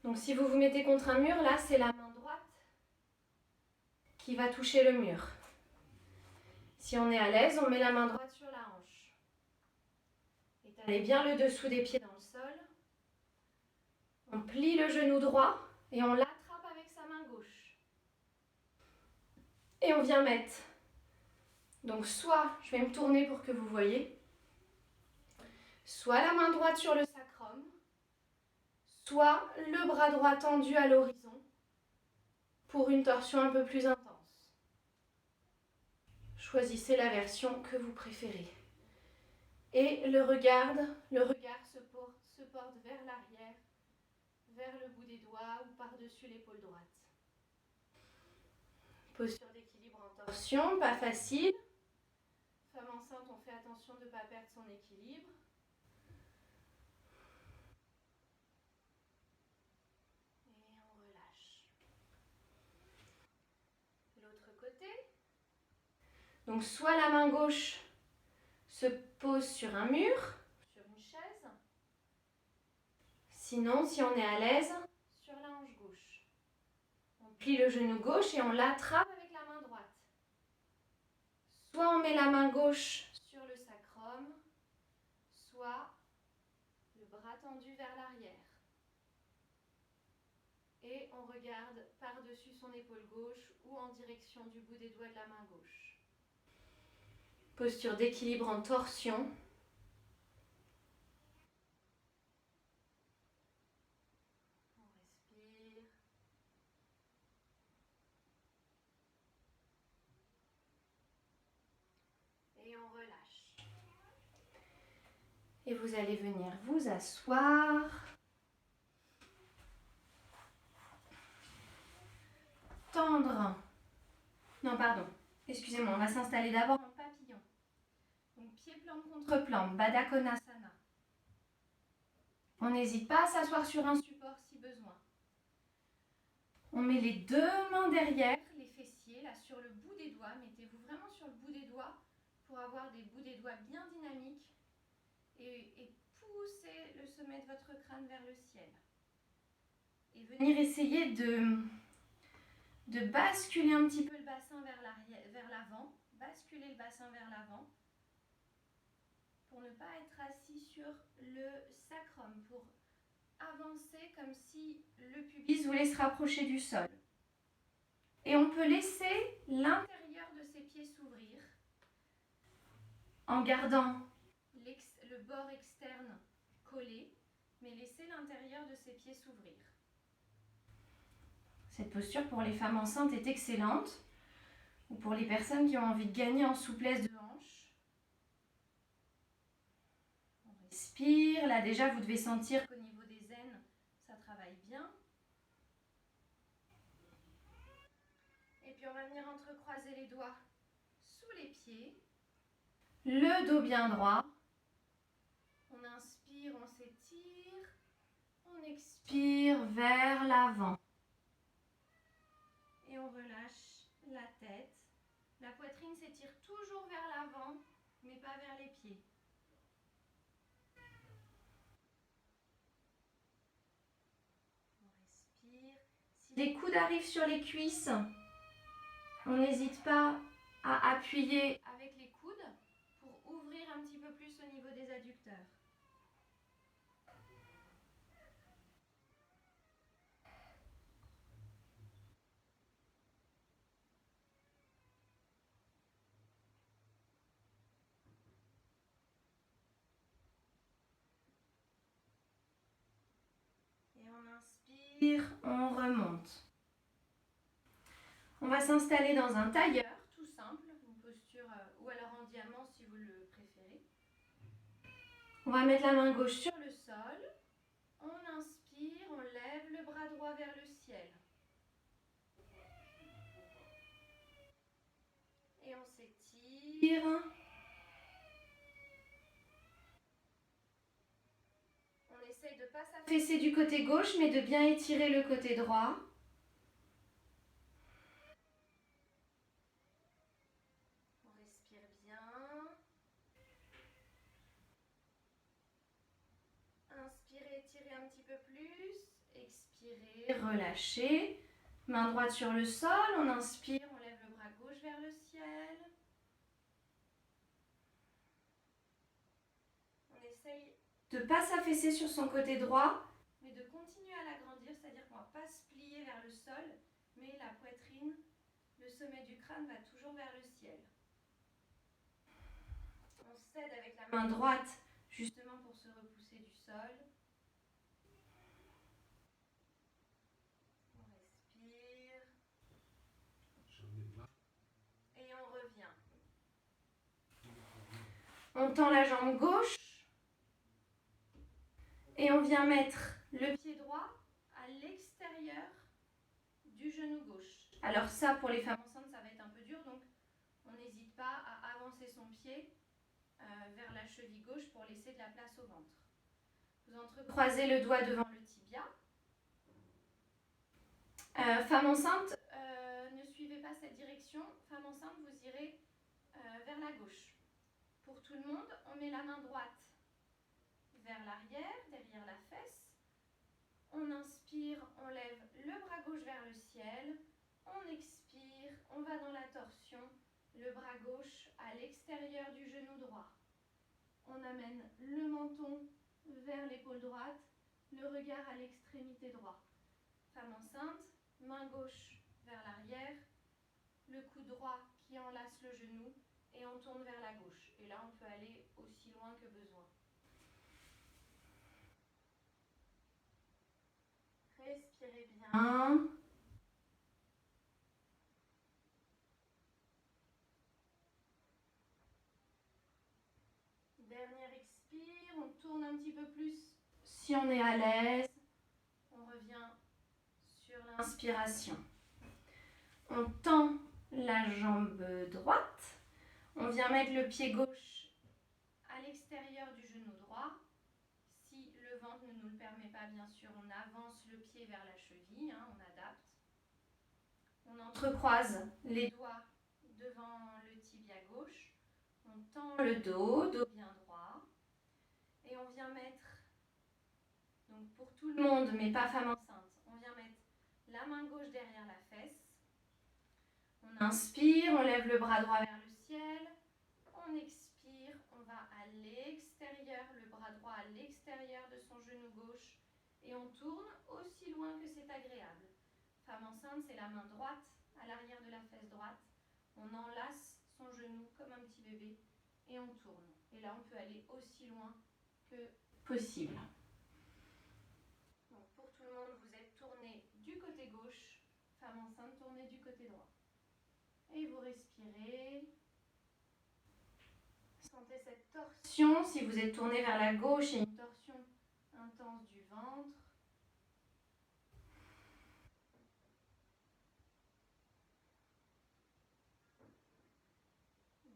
[SPEAKER 1] Donc si vous vous mettez contre un mur, là c'est la main droite qui va toucher le mur. Si on est à l'aise, on met la main droite sur la hanche. Étalez bien le dessous des pieds dans le sol. On plie le genou droit et on l'attrape avec sa main gauche. Et on vient mettre. Donc soit, je vais me tourner pour que vous voyez, soit la main droite sur le sacrum, soit le bras droit tendu à l'horizon pour une torsion un peu plus intense. Choisissez la version que vous préférez. Et le regard se porte vers l'arrière, vers le bout des doigts ou par-dessus l'épaule droite. Posture d'équilibre en torsion, pas facile. Femme enceinte, on fait attention de ne pas perdre son équilibre. Et on relâche. L'autre côté. Donc soit la main gauche se pose sur un mur, sur une chaise. Sinon, si on est à l'aise, sur la hanche gauche. On plie le genou gauche et on l'attrape avec la main droite. Soit on met la main gauche sur le sacrum, soit le bras tendu vers l'arrière. Et on regarde par-dessus son épaule gauche ou en direction du bout des doigts de la main gauche. Posture d'équilibre en torsion. On respire. Et on relâche. Et vous allez venir vous asseoir. Tendre. Non, pardon. Excusez-moi, on va s'installer d'abord en papillon. Donc, pied-plantes contre plantes, Baddha Konasana. On n'hésite pas à s'asseoir sur un support si besoin. On met les deux mains derrière, les fessiers, là sur le bout des doigts. Mettez-vous vraiment sur le bout des doigts pour avoir des bouts des doigts bien dynamiques et poussez le sommet de votre crâne vers le ciel. Et venir essayer de basculer un petit peu le bassin vers l'avant, basculer le bassin vers l'avant pour ne pas être assis sur le sacrum, pour avancer comme si le pubis voulait se rapprocher du sol. Et on peut laisser l'intérieur de ses pieds s'ouvrir en gardant le bord externe collé, mais laisser l'intérieur de ses pieds s'ouvrir. Cette posture pour les femmes enceintes est excellente, ou pour les personnes qui ont envie de gagner en souplesse de hanche. On respire. Là déjà, vous devez sentir qu'au niveau des aines, ça travaille bien. Et puis on va venir entrecroiser les doigts sous les pieds. Le dos bien droit. On inspire, on s'étire. On expire vers l'avant. Et on relâche la tête. La poitrine s'étire toujours vers l'avant, mais pas vers les pieds. On respire. Si les coudes arrivent sur les cuisses, on n'hésite pas à appuyer avec les coudes pour ouvrir un petit peu plus au niveau des adducteurs. Et on inspire, on remonte. On va s'installer dans un tailleur, tout simple, une posture, ou alors en diamant si vous le préférez. On va mettre la main gauche sur le sol. On inspire, on lève le bras droit vers le ciel. Et on s'étire. On essaye de ne pas s'affaisser du côté gauche, mais de bien étirer le côté droit. On respire bien. Inspirez, étirez un petit peu plus. Expirez, relâchez. Main droite sur le sol. On inspire, on lève le bras gauche vers le ciel. On essaye de ne pas s'affaisser sur son côté droit, mais de continuer à l'agrandir, c'est-à-dire qu'on ne va pas se plier vers le sol, mais la poitrine, le sommet du crâne va toujours vers le ciel. On s'aide avec la main droite, justement pour se repousser du sol. On respire. Et on revient. On tend la jambe gauche. Et on vient mettre le pied droit à l'extérieur du genou gauche. Alors ça, pour les femmes enceintes, ça va être un peu dur, donc on n'hésite pas à avancer son pied vers la cheville gauche pour laisser de la place au ventre. Vous entrecroisez le doigt devant le tibia. Femme enceinte, ne suivez pas cette direction. Femme enceinte, vous irez vers la gauche. Pour tout le monde, on met la main droite vers l'arrière, derrière la fesse. On inspire, on lève le bras gauche vers le ciel. On expire, on va dans la torsion. Le bras gauche à l'extérieur du genou droit. On amène le menton vers l'épaule droite, le regard à l'extrémité droite. Femme enceinte, main gauche vers l'arrière, le cou droit qui enlace le genou et on tourne vers la gauche. Et là, on peut aller aussi loin que besoin. Respirez bien. Dernière expire, on tourne un petit peu plus si on est à l'aise. On revient sur l'inspiration. On tend la jambe droite. On vient mettre le pied gauche à l'extérieur du genou droit. Si le ventre ne nous le permet pas, bien sûr, on avance le pied vers la cheville, on adapte. On entrecroise les doigts devant le tibia gauche. On tend le dos, dos bien droit. Et on vient mettre, donc pour tout le monde, mais pas femme enceinte, on vient mettre la main gauche derrière la fesse. On inspire, on lève le bras droit vers le ciel. On expire, on va à l'extérieur, le bras droit à l'extérieur de son genou gauche. Et on tourne aussi loin que c'est agréable. Femme enceinte, c'est la main droite à l'arrière de la fesse droite. On enlace son genou comme un petit bébé et on tourne. Et là, on peut aller aussi loin que possible. Donc, pour tout le monde, vous êtes tourné du côté gauche. Femme enceinte, tournez du côté droit. Et vous respirez. Sentez cette torsion. Si vous êtes tourné vers la gauche, il y a une torsion intense du ventre.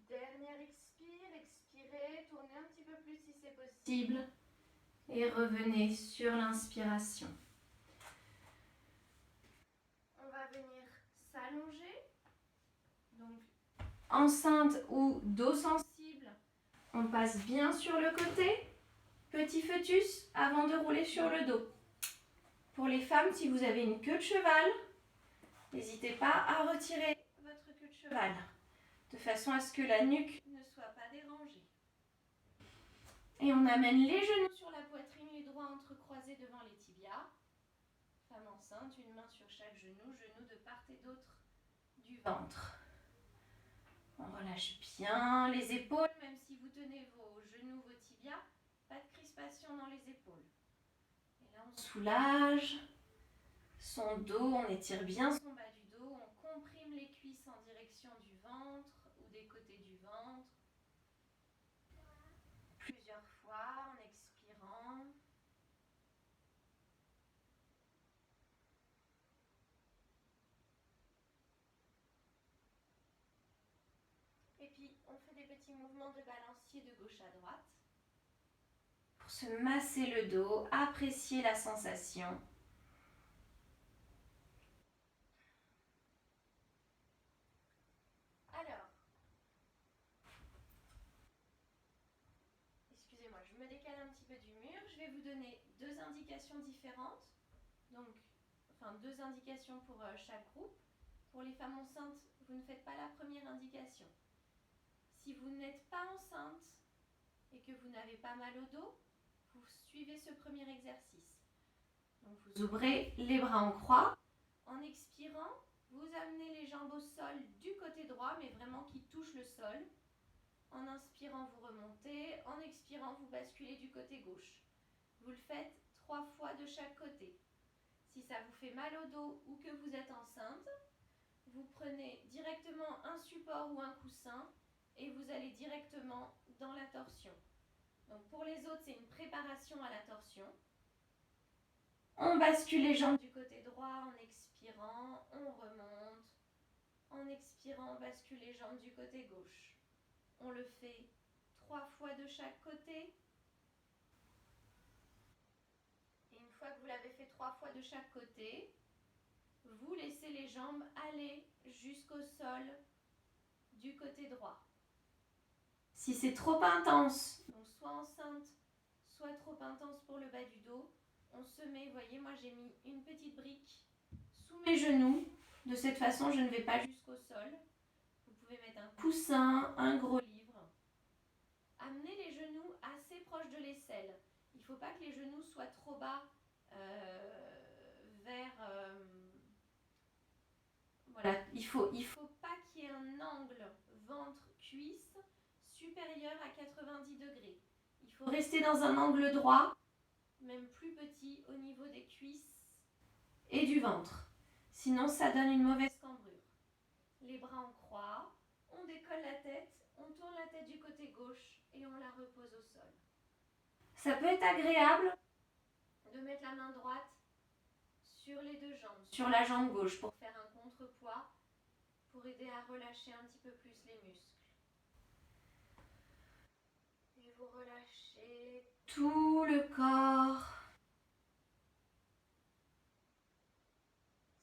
[SPEAKER 1] Dernière expire, expirez, tournez un petit peu plus si c'est possible et revenez sur l'inspiration. On va venir s'allonger. Donc, enceinte ou dos sensible, on passe bien sur le côté. Petit fœtus avant de rouler sur le dos. Pour les femmes, si vous avez une queue de cheval, n'hésitez pas à retirer votre queue de cheval de façon à ce que la nuque ne soit pas dérangée. Et on amène les genoux sur la poitrine, les doigts entrecroisés devant les tibias. Femme enceinte, une main sur chaque genou, genoux de part et d'autre du ventre. On relâche bien les épaules, même si vous tenez vos genoux, vos tibias, pas de crispation dans les épaules. Et là, on soulage son dos, on étire bien son bas du dos, on comprime les cuisses en direction du ventre ou des côtés du ventre. Plusieurs fois en expirant. Et puis, on fait des petits mouvements de balancier de gauche à droite pour se masser le dos, apprécier la sensation. Alors, excusez-moi, je me décale un petit peu du mur. Je vais vous donner deux indications différentes. Donc, deux indications pour chaque groupe. Pour les femmes enceintes, vous ne faites pas la première indication. Si vous n'êtes pas enceinte et que vous n'avez pas mal au dos, vous suivez ce premier exercice. Donc vous ouvrez les bras en croix. En expirant, vous amenez les jambes au sol du côté droit, mais vraiment qui touchent le sol. En inspirant, vous remontez. En expirant, vous basculez du côté gauche. Vous le faites 3 fois de chaque côté. Si ça vous fait mal au dos ou que vous êtes enceinte, vous prenez directement un support ou un coussin et vous allez directement dans la torsion. Donc pour les autres, c'est une préparation à la torsion. On bascule les jambes du côté droit en expirant, on remonte. En expirant, on bascule les jambes du côté gauche. On le fait 3 fois de chaque côté. Et une fois que vous l'avez fait 3 fois de chaque côté, vous laissez les jambes aller jusqu'au sol du côté droit. Si c'est trop intense, donc soit enceinte, soit trop intense pour le bas du dos, on se met, vous voyez, moi j'ai mis une petite brique sous mes genoux. De cette façon, je ne vais pas jusqu'au sol. Vous pouvez mettre un coussin, un gros livre. Amenez les genoux assez proches de l'aisselle. Il ne faut pas que les genoux soient trop bas voilà, il faut pas qu'il y ait un angle ventre-cuisse supérieur à 90 degrés. Il faut rester dans un angle droit, même plus petit au niveau des cuisses et du ventre. Sinon, ça donne une mauvaise cambrure. Les bras en croix, on décolle la tête, on tourne la tête du côté gauche et on la repose au sol. Ça peut être agréable de mettre la main droite sur les deux jambes, sur la jambe gauche pour faire un contrepoids, pour aider à relâcher un petit peu plus les muscles. Et vous relâchez tout le corps.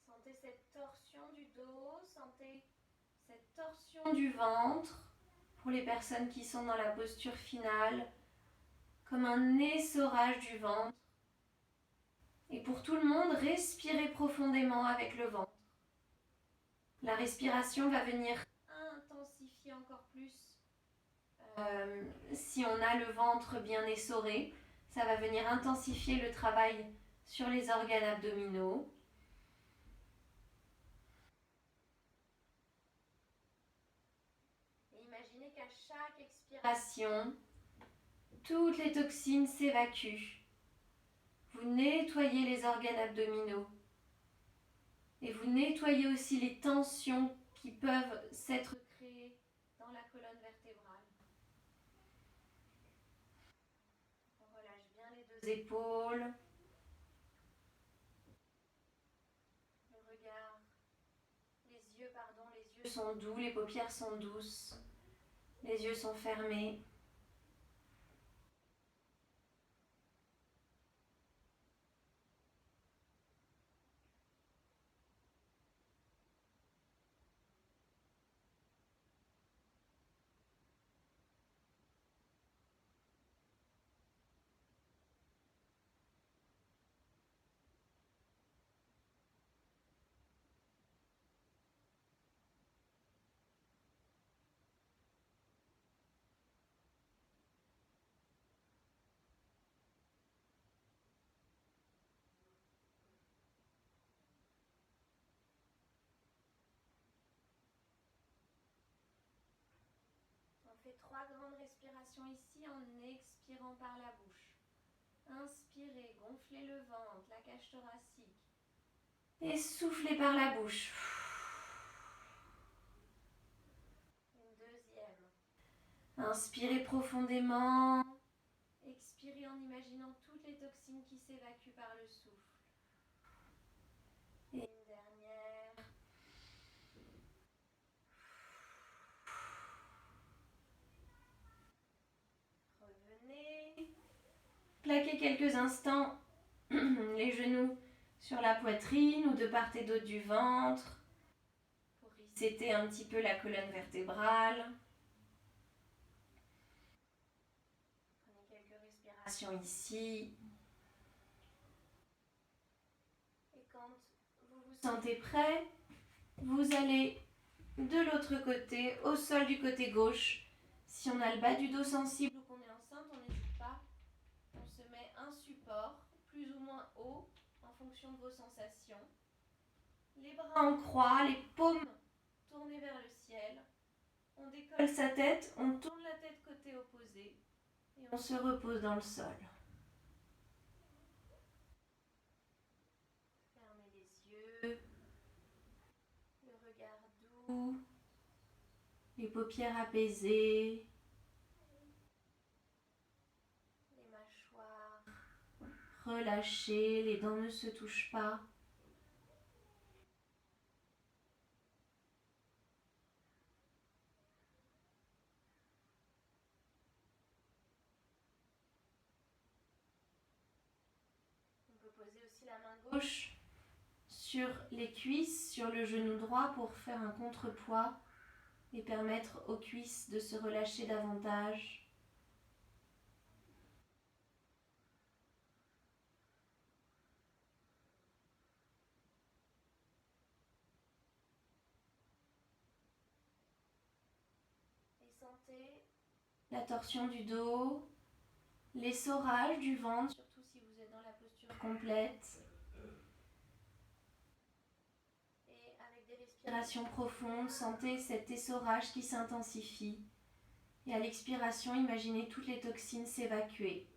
[SPEAKER 1] Sentez cette torsion du dos, sentez cette torsion du ventre pour les personnes qui sont dans la posture finale, comme un essorage du ventre. Et pour tout le monde, respirez profondément avec le ventre. La respiration va venir intensifier encore plus. Si on a le ventre bien essoré, ça va venir intensifier le travail sur les organes abdominaux. Et imaginez qu'à chaque expiration, toutes les toxines s'évacuent. Vous nettoyez les organes abdominaux. Et vous nettoyez aussi les tensions qui peuvent s'être créées dans la colonne vertébrale. On relâche bien les deux épaules. Le regard. Les yeux sont doux, les paupières sont douces. Les yeux sont fermés. On fait 3 grandes respirations ici en expirant par la bouche. Inspirez, gonflez le ventre, la cage thoracique. Et soufflez par la bouche. Une deuxième. Inspirez profondément. Expirez en imaginant toutes les toxines qui s'évacuent par le souffle. Et une dernière. Revenez. Plaquez quelques instants les genoux sur la poitrine ou de part et d'autre du ventre pour resetter un petit peu la colonne vertébrale. Prenez quelques respirations ici. Et quand vous vous sentez prêt, vous allez de l'autre côté, au sol du côté gauche. Si on a le bas du dos sensible ou qu'on est enceinte, on n'hésite pas. On se met un support, plus ou moins haut, en fonction de vos sensations. Les bras en croix, les paumes tournées vers le ciel. On décolle sa tête, on tourne la tête côté opposé et on se repose dans le sol. Fermez les yeux, le regard doux, les paupières apaisées, les mâchoires relâchées, les dents ne se touchent pas. On peut poser aussi la main gauche sur les cuisses, sur le genou droit pour faire un contrepoids et permettre aux cuisses de se relâcher davantage. Et sentez la torsion du dos, l'essorage du ventre, surtout si vous êtes dans la posture complète. Et avec des respirations profondes, sentez cet essorage qui s'intensifie. Et à l'expiration, imaginez toutes les toxines s'évacuer.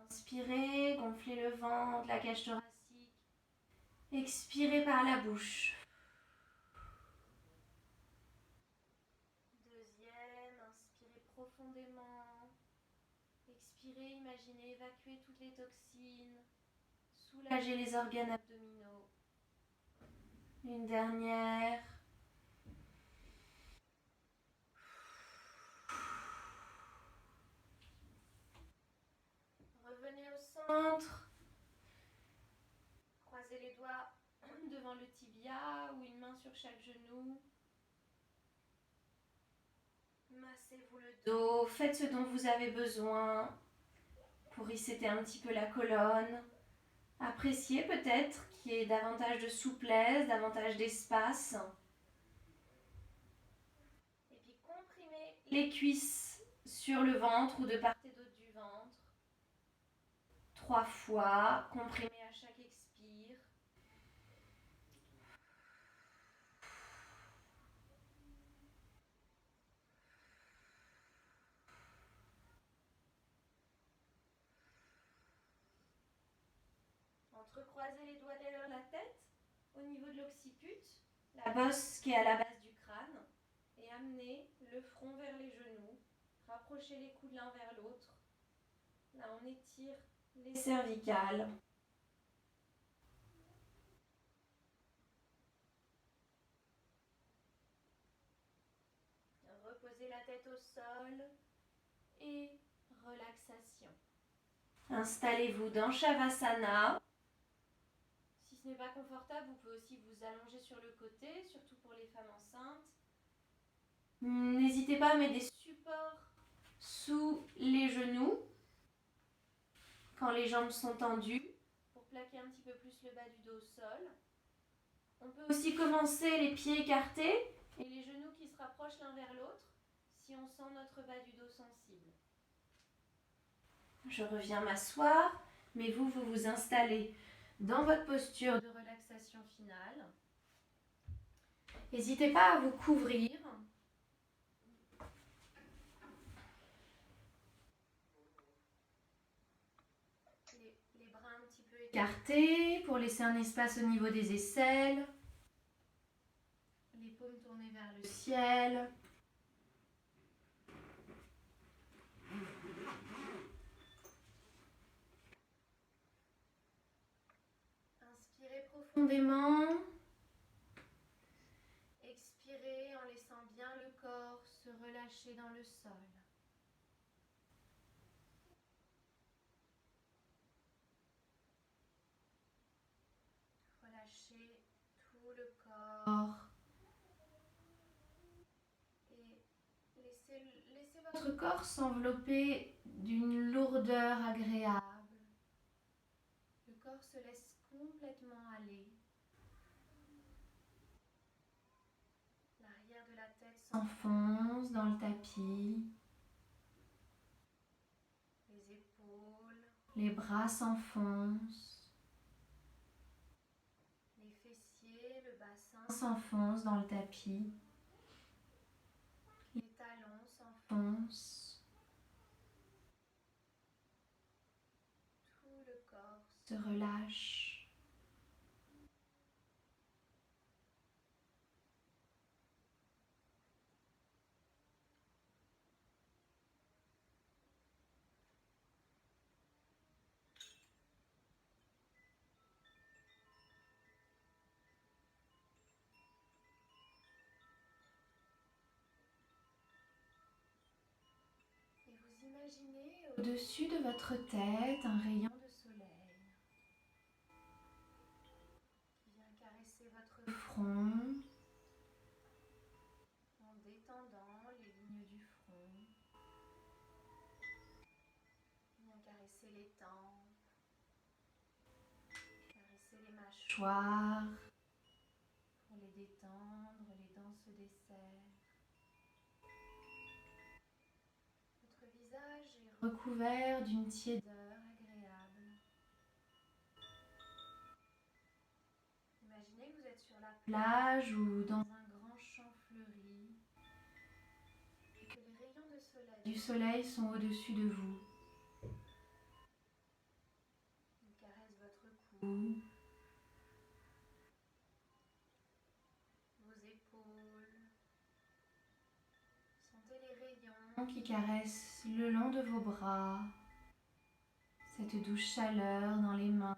[SPEAKER 1] Inspirez, gonflez le ventre, la cage thoracique. Expirez par la bouche. Deuxième, inspirez profondément. Expirez, imaginez évacuer toutes les toxines. Soulagez les organes abdominaux. Une dernière. Revenez au centre. Croisez les doigts devant le tibia ou une main sur chaque genou. Massez-vous le dos. Faites ce dont vous avez besoin pour resetter un petit peu la colonne. Appréciez peut-être qu'il y ait davantage de souplesse, davantage d'espace. Et puis comprimez les cuisses sur le ventre ou de part et d'autre du ventre. 3 fois, comprimez à chaque expire. Entrecroisez les doigts derrière la tête, au niveau de l'occiput, la bosse qui est à la base du crâne, et amenez le front vers les genoux. Rapprochez les coudes l'un vers l'autre. Là, on étire les cervicales. Reposez la tête au sol et relaxation. Installez-vous dans Shavasana. Si ce n'est pas confortable, vous pouvez aussi vous allonger sur le côté, surtout pour les femmes enceintes. N'hésitez pas à mettre des supports sous les genoux quand les jambes sont tendues pour plaquer un petit peu plus le bas du dos au sol. On peut aussi commencer les pieds écartés et les genoux qui se rapprochent l'un vers l'autre si on sent notre bas du dos sensible. Je reviens m'asseoir, mais vous vous installez dans votre posture de relaxation finale. N'hésitez pas à vous couvrir. Les bras un petit peu écartés pour laisser un espace au niveau des aisselles. Les paumes tournées vers le ciel. Inspirez profondément. Expirez en laissant bien le corps se relâcher dans le sol. Relâchez tout le corps. Et laissez votre corps s'envelopper d'une lourdeur agréable. Le corps se laisse complètement aller. L'arrière de la tête s'enfonce dans le tapis. Les épaules, les bras s'enfoncent. Les fessiers, le bassin s'enfoncent dans le tapis. Les talons s'enfoncent. Tout le corps se relâche. Et vous imaginez au-dessus de votre tête un rayon de soleil qui vient caresser votre front en détendant les lignes du front. Vient caresser les tempes, caresser les mâchoires pour les détendre, les dents se desserrent. Votre visage est recouvert d'une tiédeur agréable. Imaginez que vous êtes sur la plage ou dans un grand champ fleuri et que les rayons du soleil sont au-dessus de vous. cou, vos épaules. Sentez les rayons qui caressent le long de vos bras, cette douce chaleur dans les mains.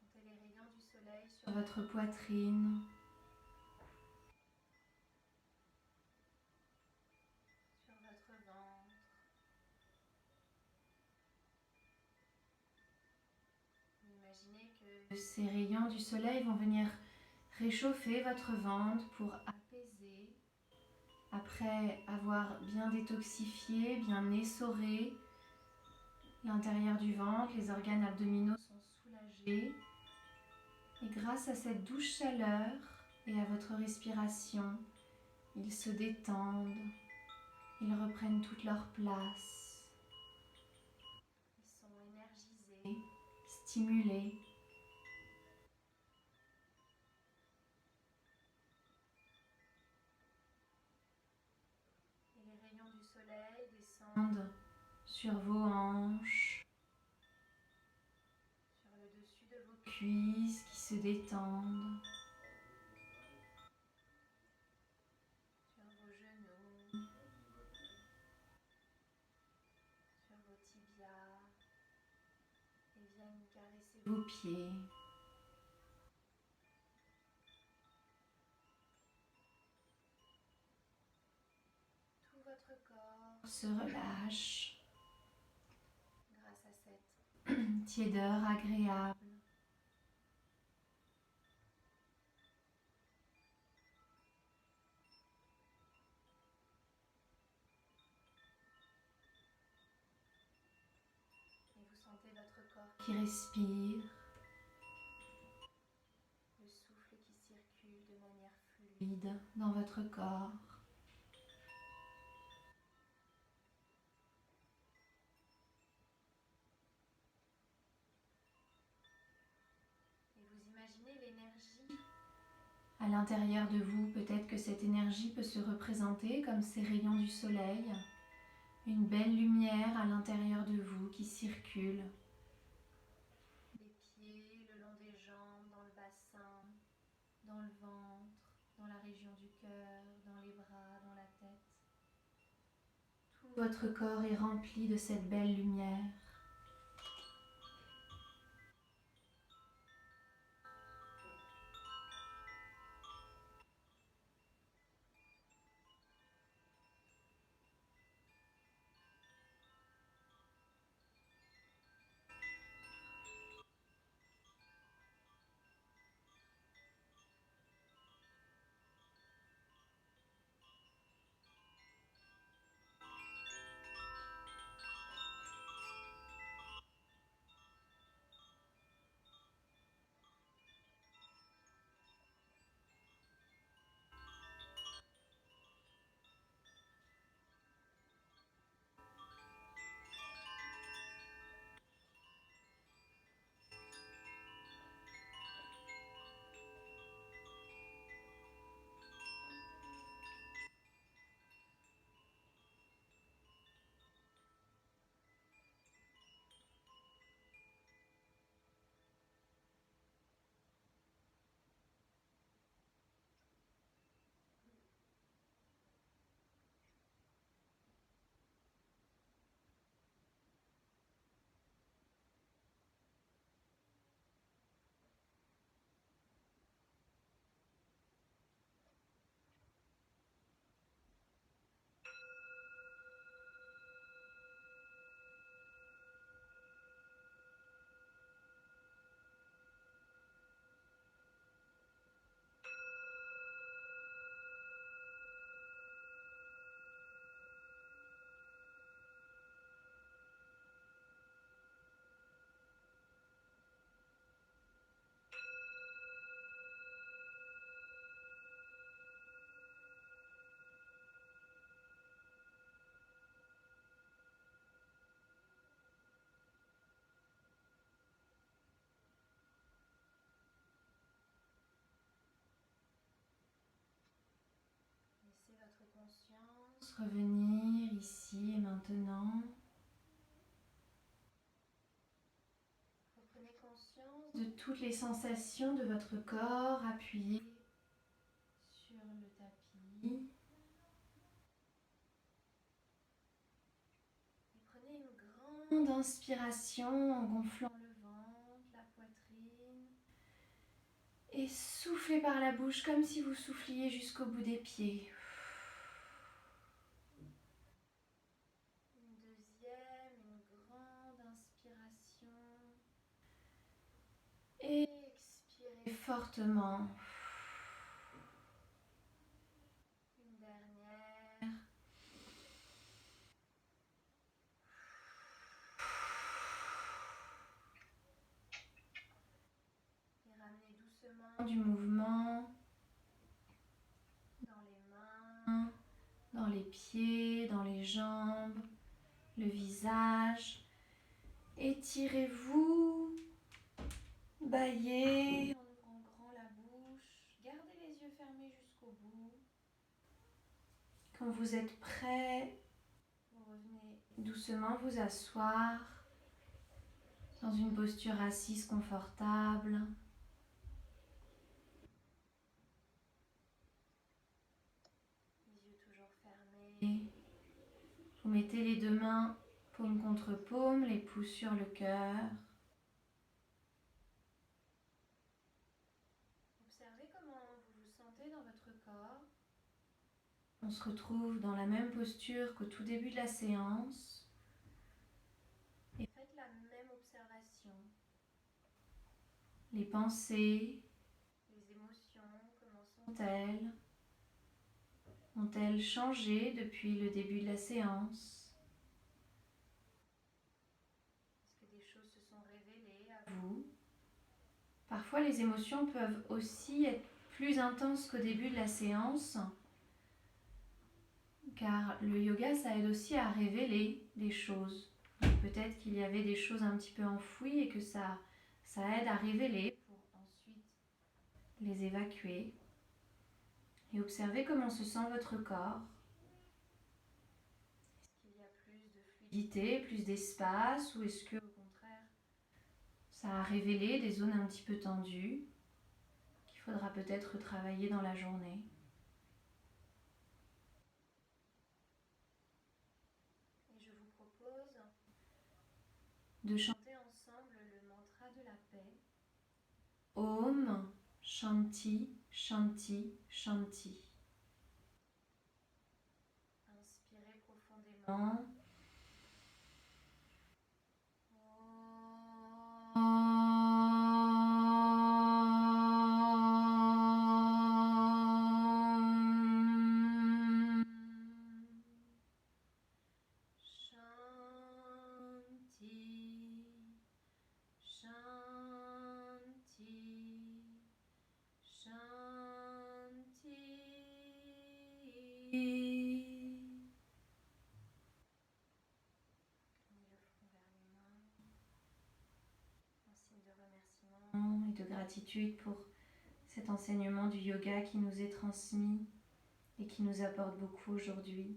[SPEAKER 1] Sentez les rayons du soleil sur votre poitrine, sur votre ventre. Imaginez que ces rayons du soleil vont venir réchauffer votre ventre pour apaiser. Après avoir bien détoxifié, bien essoré l'intérieur du ventre, les organes abdominaux sont soulagés. Et grâce à cette douce chaleur et à votre respiration, ils se détendent, ils reprennent toute leur place. Ils sont énergisés, stimulés. Et les rayons du soleil descendent sur vos hanches, sur le dessus de vos cuisses qui se détendent, sur vos genoux, sur vos tibias, et viennent caresser vos pieds. Tout votre corps se relâche grâce à cette tiédeur agréable. Et vous sentez votre corps qui respire, le souffle qui circule de manière fluide dans votre corps. Et vous imaginez l'énergie à l'intérieur de vous. Peut-être que cette énergie peut se représenter comme ces rayons du soleil, une belle lumière à l'intérieur de vous qui circule. Les pieds, le long des jambes, dans le bassin, dans le ventre, dans la région du cœur, dans les bras, dans la tête. Tout votre corps est rempli de cette belle lumière. Laissez votre conscience revenir ici et maintenant de toutes les sensations de votre corps appuyées sur le tapis. Et prenez une grande inspiration en gonflant le ventre, la poitrine. Et soufflez par la bouche comme si vous souffliez jusqu'au bout des pieds. Une deuxième, une grande inspiration. Et expirez fortement. Une dernière. Et ramenez doucement du mouvement dans les mains, dans les pieds, dans les jambes, le visage. Étirez-vous, bâillez en ouvrant grand la bouche. Gardez les yeux fermés jusqu'au bout. Quand vous êtes prêt, vous revenez doucement vous asseoir dans une posture assise confortable. Les yeux toujours fermés. Vous mettez les deux mains paume contre paume, les pouces sur le cœur. Observez comment vous vous sentez dans votre corps. On se retrouve dans la même posture qu'au tout début de la séance. Et faites la même observation. Les pensées, les émotions, comment sont-elles? Ont-elles changé depuis le début de la séance? Est-ce que des choses se sont révélées à vous? Parfois, les émotions peuvent aussi être plus intenses qu'au début de la séance, car le yoga, ça aide aussi à révéler des choses. Peut-être qu'il y avait des choses un petit peu enfouies et que ça aide à révéler pour ensuite les évacuer. Et observez comment se sent votre corps. Est-ce qu'il y a plus de fluidité, plus d'espace, ou est-ce que, au contraire, ça a révélé des zones un petit peu tendues qu'il faudra peut-être travailler dans la journée? Et je vous propose de chanter ensemble le mantra de la paix. Om Shanti Shanti Shanti. Inspirez profondément. Et de gratitude pour cet enseignement du yoga qui nous est transmis et qui nous apporte beaucoup aujourd'hui.